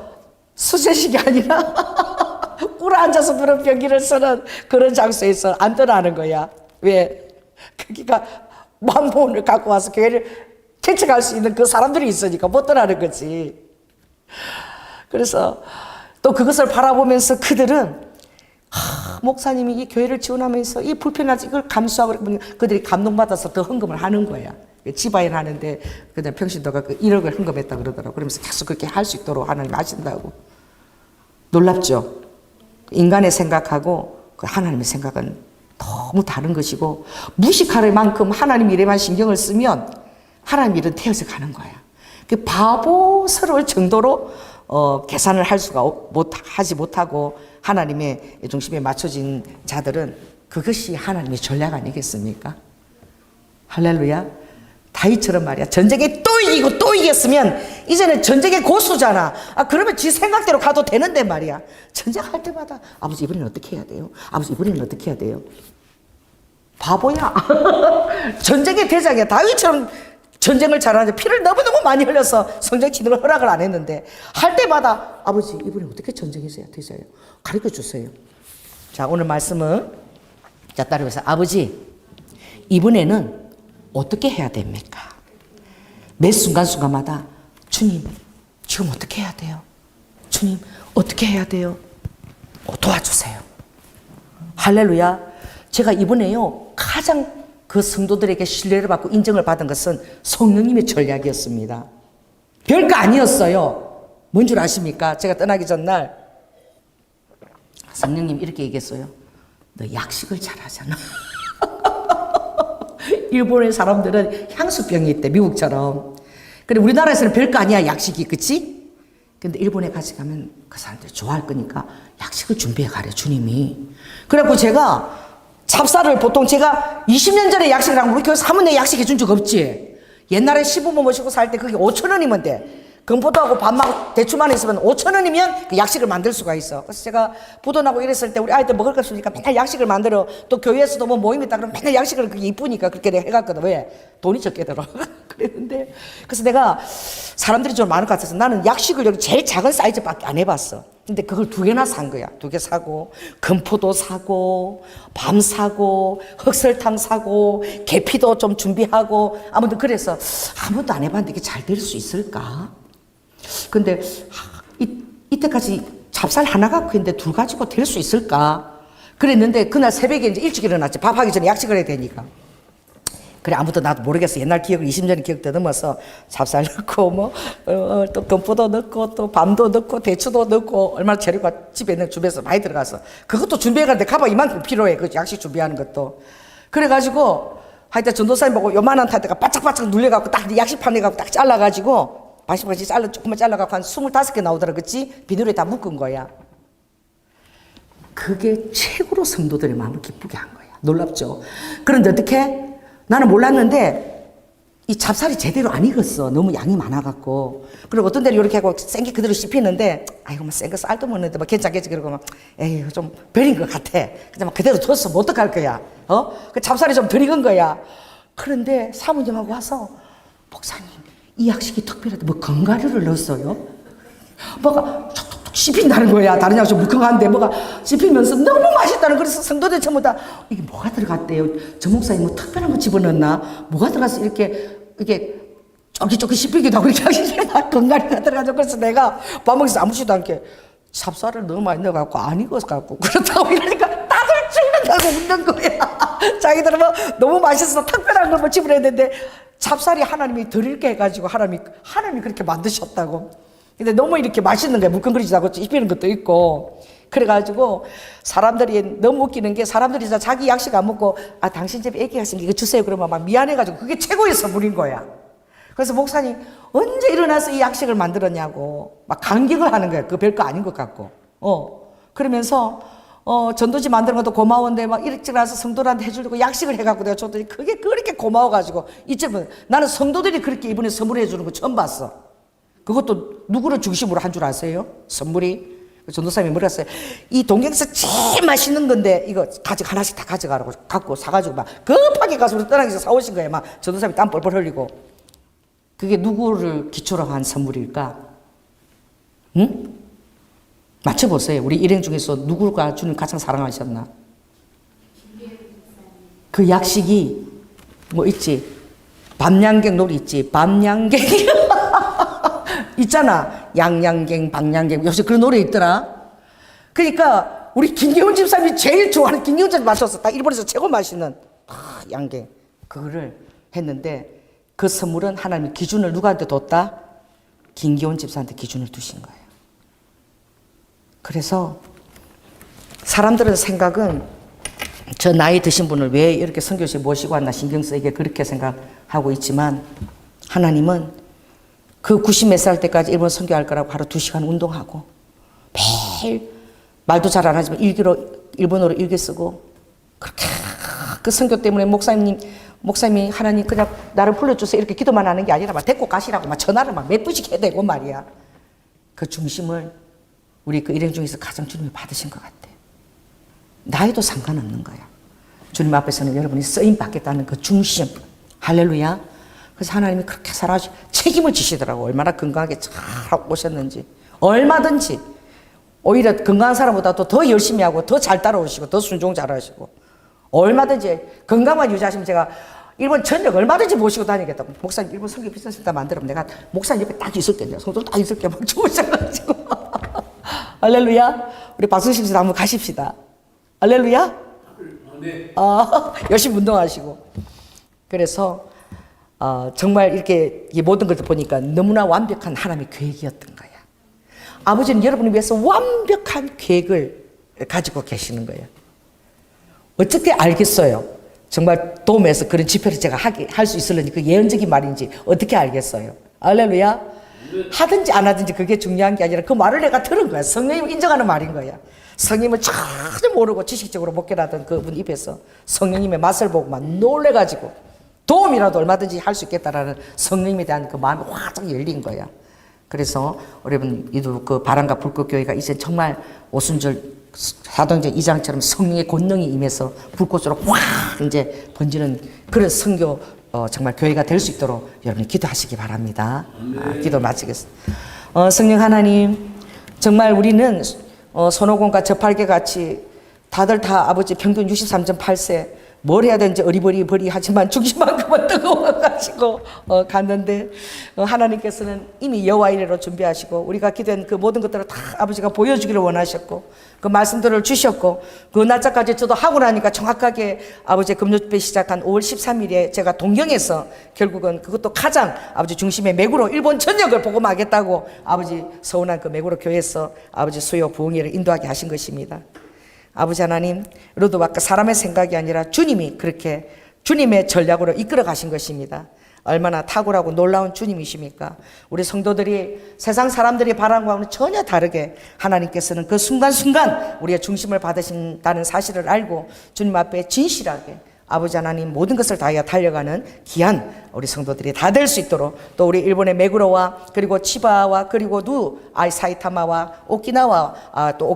수제식이 아니라 꿇어 앉아서 무릎병기를 쓰는 그런 장소에서 안 떠나는 거야. 왜? 거기가 만본을 갖고 와서 교회를 개척할 수 있는 그 사람들이 있으니까 못 떠나는 거지. 그래서 또 그것을 바라보면서 그들은 목사님이 이 교회를 지원하면서 이 불편하지 이걸 감수하고 그들이 감동받아서 더 헌금을 하는 거야. 지바인 하는데 그다음 평신도가 그 1억을 헌금했다 그러더라고. 그러면서 계속 그렇게 할 수 있도록 하나님 하신다고. 놀랍죠? 인간의 생각하고 그 하나님의 생각은 너무 다른 것이고 무식할 만큼 하나님 일에만 신경을 쓰면 하나님 일은 태워서 가는 거야. 그 바보스러울 정도로 계산을 할 수가 하지 못하고 하나님의 중심에 맞춰진 자들은 그것이 하나님의 전략 아니겠습니까? 할렐루야. 다윗처럼 말이야. 전쟁에 또 이기고 또 이겼으면 이제는 전쟁의 고수잖아. 그러면 지 생각대로 가도 되는데 말이야. 전쟁할 때마다 아버지 이번에는 어떻게 해야 돼요? 아버지 이번에는 어떻게 해야 돼요? 바보야. 전쟁의 대장이야. 다윗처럼 전쟁을 잘하는데 피를 너무너무 많이 흘려서 성전 치는 허락을 안 했는데 할 때마다 아버지 이번에 어떻게 전쟁해서야 되세요? 가르쳐 주세요. 자, 오늘 말씀은 자 따라해서 아버지 이번에는 어떻게 해야 됩니까? 매 순간순간마다 주님 지금 어떻게 해야 돼요? 주님 어떻게 해야 돼요? 도와주세요. 할렐루야. 제가 이번에요 가장 그 성도들에게 신뢰를 받고 인정을 받은 것은 성령님의 전략이었습니다. 별거 아니었어요. 뭔 줄 아십니까? 제가 떠나기 전날 성령님 이렇게 얘기했어요. 너 약식을 잘하잖아. 일본의 사람들은 향수병이 있대, 미국처럼. 근데 우리나라에서는 별거 아니야, 약식이. 그치? 근데 일본에 같이 가면 그 사람들이 좋아할 거니까 약식을 준비해 가래, 주님이. 그래갖고 제가 찹쌀을 보통 제가 20년 전에 약식을 하고 우리 교회에서 한 번도 약식 해준 적 없지. 옛날에 시부모 모시고 살 때 그게 5,000원이면 돼. 금포도하고 밥하고 대추만 있으면 5,000원이면 그 약식을 만들 수가 있어. 그래서 제가 부도나고 이랬을 때 우리 아이들 먹을 거 없으니까 맨날 약식을 만들어. 또 교회에서도 뭐 모임 있다 그러면 맨날 약식을 그게 이쁘니까 그렇게 내가 해갔거든. 왜? 돈이 적게 들어. 그랬는데 그래서 내가 사람들이 좀 많을 것 같아서 나는 약식을 여기 제일 작은 사이즈밖에 안 해봤어. 근데 그걸 2개나 산 거야. 2개 사고 금포도 사고 밤 사고 흑설탕 사고 계피도 좀 준비하고 아무튼 그래서 아무도 안 해봤는데 이게 잘 될 수 있을까? 근데 이때까지 찹쌀 하나 갖고 있는데 2 가지고 될 수 있을까? 그랬는데 그날 새벽에 이제 일찍 일어났지. 밥하기 전에 약식을 해야 되니까. 그래 아무도 나도 모르겠어. 옛날 기억을 20년 기억 더듬어서 찹쌀 넣고 또 건포도 넣고 또 밤도 넣고 대추도 넣고 얼마나 재료가 집에 있는 주변에서 많이 들어가서 그것도 준비해 가는데 가봐 이만큼 필요해. 그 약식 준비하는 것도. 그래가지고 하여튼 전도사님 보고 요만한 타대가 바짝바짝 눌려갖고 딱 약식판 해갖고 딱 잘라가지고 바시바시 조금만 잘라갖고 한 25개 나오더라. 그치? 비누에 다 묶은 거야. 그게 최고로 성도들의 마음을 기쁘게 한 거야. 놀랍죠? 그런데 어떻게? 나는 몰랐는데 이 찹쌀이 제대로 안 익었어. 너무 양이 많아갖고. 그리고 어떤 데는 이렇게 하고 생게 그대로 씹히는데 아이고 뭐 센 거 쌀도 먹는데 막 괜찮겠지 그러고 막 에이 좀 버린 것 같아. 근데 막 그대로 뒀어. 뭐 어떡할 거야? 그 찹쌀이 좀 덜 익은 거야. 그런데 사모님하고 와서 목사님 이 약식이 특별하다. 뭐 견과류를 넣었어요? 뭐가 툭툭툭 씹힌다는 거야. 다른 약식 물컹한데 뭐가 씹히면서 너무 맛있다는. 그래서 성도들 전부 다 이게 뭐가 들어갔대요? 저 목사님 뭐 특별한 거 집어넣었나? 뭐가 들어가서 이렇게 쫄깃쫄깃 씹히기도 하고 이렇게 견과류가 들어가지고. 그래서 내가 밥 먹으면서 아무렇지도 않게 찹쌀을 너무 많이 넣어갖고 안 익어갖고 그렇다고 이러니까 다들 죽는다고 웃는 거야. 자기들은 뭐 너무 맛있어서 특별한 걸 뭐 집어넣었는데 찹쌀이 하나님이 덜 익게 해가지고 하나님이 그렇게 만드셨다고. 근데 너무 이렇게 맛있는 거야. 물컹거리지도 않고 씹히는 것도 있고. 그래가지고 사람들이 너무 웃기는 게 사람들이 자기 약식 안 먹고 당신 집에 애기가 있으니까 이거 주세요 그러면 막 미안해가지고 그게 최고의 선물인 거야. 그래서 목사님 언제 일어나서 이 약식을 만들었냐고 막 감격을 하는 거야. 그거 별거 아닌 것 같고. 그러면서 전도지 만드는 것도 고마운데 막 일찍 나서 성도들한테 해주려고 약식을 해갖고 내가 줬더니 그게 그렇게 고마워가지고 이쯤은 나는 성도들이 그렇게 이번에 선물해 주는 거 처음 봤어. 그것도 누구를 중심으로 한 줄 아세요? 선물이. 전도사님이 뭐라 했어요? 이 동경에서 제일 맛있는 건데 이거 하나씩 다 가져가라고 갖고 사가지고 막 급하게 가서 우리 떠나기 전에 사오신 거예요. 막 전도사님이 땀 뻘뻘 흘리고. 그게 누구를 기초로 한 선물일까? 응? 맞춰보세요. 우리 일행 중에서 누구가 주님 가장 사랑하셨나? 그 약식이 뭐 있지? 밤양갱 놀이 있지? 밤양갱 있잖아. 양양갱, 방양갱 요새 그런 노래 있더라. 그러니까 우리 김기훈 집사님이 제일 좋아하는 김기훈 집사님 맞춰서 딱 일본에서 최고 맛있는 양갱 그거를 했는데 그 선물은 하나님의 기준을 누구한테 뒀다? 김기훈 집사한테 기준을 두신 거예요. 그래서 사람들은 생각은 저 나이 드신 분을 왜 이렇게 선교사에 모시고 왔나 신경 쓰이게 그렇게 생각하고 있지만 하나님은 그 90몇 살 때까지 일본 선교할 거라고 하루 2시간 운동하고 매일 말도 잘 안 하지만 일본어로 일기 쓰고 그렇게 그 선교 때문에 목사님이 하나님 그냥 나를 불러주세요 이렇게 기도만 하는 게 아니라 막 데리고 가시라고 막 전화를 막 몇 분씩 해야 되고 말이야. 그 중심을 우리 그 일행 중에서 가장 주님이 받으신 것 같아. 나이도 상관없는 거야. 주님 앞에서는 여러분이 쓰임 받겠다는 그 중심. 할렐루야. 그래서 하나님이 그렇게 살아주시 책임을 지시더라고. 얼마나 건강하게 잘 오셨는지. 얼마든지 오히려 건강한 사람보다도 더 열심히 하고 더 잘 따라오시고 더 순종 잘하시고 얼마든지 건강만 유지하시면 제가 일본 전역 얼마든지 모시고 다니겠다고. 목사님 일본 선교 비즈니스센터 만들면 내가 목사님 옆에 딱 있을게. 성도 딱 있을게. 막 주무셔가지고. 할렐루야. 우리 박수식 씨도 한번 가십시다. 할렐루야. 네. 열심히 운동하시고. 그래서 정말 이렇게 이 모든 것을 보니까 너무나 완벽한 하나님의 계획이었던 거야. 아버지는 여러분을 위해서 완벽한 계획을 가지고 계시는 거예요. 어떻게 알겠어요? 정말 도움에서 그런 집회를 제가 할 수 있을는지 그 예언적인 말인지 어떻게 알겠어요? 할렐루야. 하든지 안 하든지 그게 중요한 게 아니라 그 말을 내가 들은 거야. 성령님을 인정하는 말인 거야. 성령님을 전혀 모르고 지식적으로 목회하던 그분 입에서 성령님의 맛을 보고 막 놀래가지고 도움이라도 얼마든지 할 수 있겠다라는 성령님에 대한 그 마음이 확 열린 거야. 그래서 여러분 그 바람과 불꽃교회가 이제 정말 오순절 사도행전 2장처럼 성령의 권능이 임해서 불꽃으로 확 이제 번지는 그런 선교 정말 교회가 될 수 있도록 여러분이 기도하시기 바랍니다. 기도 마치겠습니다. 성령 하나님, 정말 우리는 손오공과 저팔계 같이 다들 다 아버지 평균 63.8세 뭘 해야 되는지 어리버리 하지만 중심만큼은 뜨거워가지고 갔는데 하나님께서는 이미 여호와 이레로 준비하시고 우리가 기도한 그 모든 것들을 다 아버지가 보여주기를 원하셨고 그 말씀들을 주셨고 그 날짜까지 저도 하고 나니까 정확하게 아버지 금요일 시작한 5월 13일에 제가 동경에서 결국은 그것도 가장 아버지 중심의 메구로 일본 전역을 복음하겠다고 아버지 서운한 그 메구로 교회에서 아버지 수요 부흥회를 인도하게 하신 것입니다. 아버지 하나님, 로드와까 사람의 생각이 아니라 주님이 그렇게 주님의 전략으로 이끌어 가신 것입니다. 얼마나 탁월하고 놀라운 주님이십니까? 우리 성도들이 세상 사람들이 바라는 것과는 전혀 다르게 하나님께서는 그 순간순간 우리의 중심을 받으신다는 사실을 알고 주님 앞에 진실하게 아버지 하나님 모든 것을 다하여 달려가는 귀한 우리 성도들이 다 될 수 있도록 또 우리 일본의 메구로와 그리고 치바와 그리고 사이타마와 오키나와 또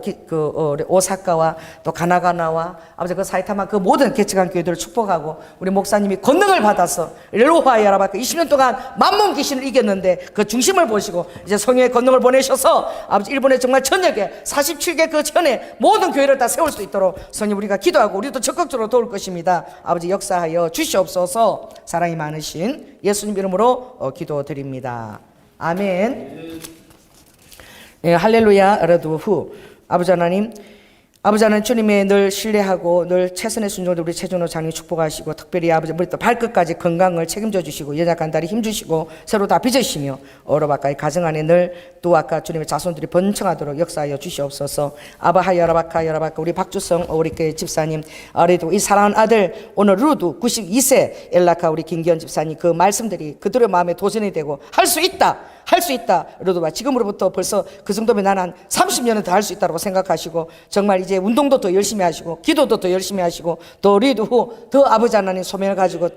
오사카와 또 가나가나와 아버지 그 사이타마 그 모든 개척한 교회들을 축복하고 우리 목사님이 권능을 받아서 렐로하야라바카 20년 동안 만몬 귀신을 이겼는데 그 중심을 보시고 이제 성령의 권능을 보내셔서 아버지 일본의 정말 전역에 47개 그 전에 모든 교회를 다 세울 수 있도록 성령 우리가 기도하고 우리도 적극적으로 도울 것입니다. 아버지 역사하여 주시옵소서. 사랑이 많으신 예수님 이름으로 기도드립니다. 아멘. 예, 할렐루야. 어려도 후 아버지 하나님 주님의 늘 신뢰하고 늘 최선의 순종을 우리 최준호 장님 축복하시고 특별히 아버지 머리부터 발끝까지 건강을 책임져 주시고 연약한 다리 힘 주시고 새로 다 빚으시며 어로바카의 가정 안에 늘 또 아까 주님의 자손들이 번창하도록 역사하여 주시옵소서. 아바하야라바카 야라바카 우리 박주성 우리 그 집사님 아래도 이 사랑하는 아들 오늘 루드 92세 엘라카 우리 김기현 집사님 그 말씀들이 그들의 마음에 도전이 되고 할 수 있다 루드와 지금으로부터 벌써 그 정도면 나는 한 30년은 더 할 수 있다고 생각하시고 정말 이제 운동도 더 열심히 하시고 기도도 더 열심히 하시고 또 우리도 더 아버지 하나님 소명을 가지고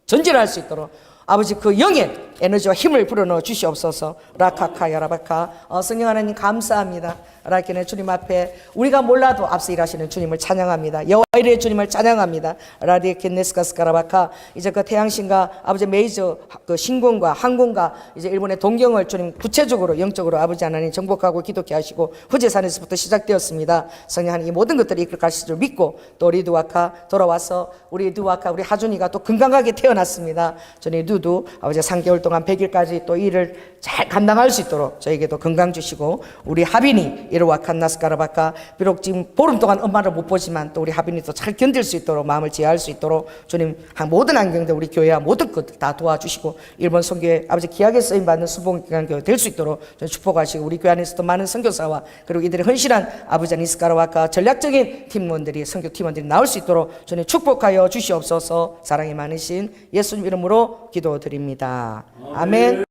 전진할 수 있도록 아버지 그 영의 에너지와 힘을 불어넣어 주시옵소서. 라카카 야라바카. 성령 하나님 감사합니다. 라키네 주님 앞에 우리가 몰라도 앞서 일하시는 주님을 찬양합니다. 여호와 이레 주님을 찬양합니다. 라디에켄네스카스카라바카. 이제 그 태양신과 아버지 메이저 그 신공과 항공과 이제 일본의 동경을 주님 구체적으로 영적으로 아버지 하나님 정복하고 기독케 하시고 후제산에서부터 시작되었습니다. 성령 하나님 이 모든 것들이 이끌 가실 줄 믿고 또 우리 누아카 돌아와서 우리 누아카 우리 하준이가 또 건강하게 태어났습니다. 저희 누도 아버지 3개월 동안 100일까지 또 일을 잘 감당할 수 있도록 저에게도 건강 주시고 우리 하빈이 이르와칸 나스카라바카 비록 지금 보름 동안 엄마를 못 보지만 또 우리 하빈이도 잘 견딜 수 있도록 마음을 지혜할 수 있도록 주님 모든 안경들 우리 교회와 모든 것들 다 도와주시고 일본 선교회 아버지 귀하게 쓰임받는 수봉기관교회 될 수 있도록 축복하시고 우리 교회 안에서도 많은 선교사와 그리고 이들의 헌신한 아버지 니스카라바카 전략적인 팀원들이 선교 팀원들이 나올 수 있도록 주님 축복하여 주시옵소서. 사랑이 많으신 예수님 이름으로 기도드립니다. 아멘.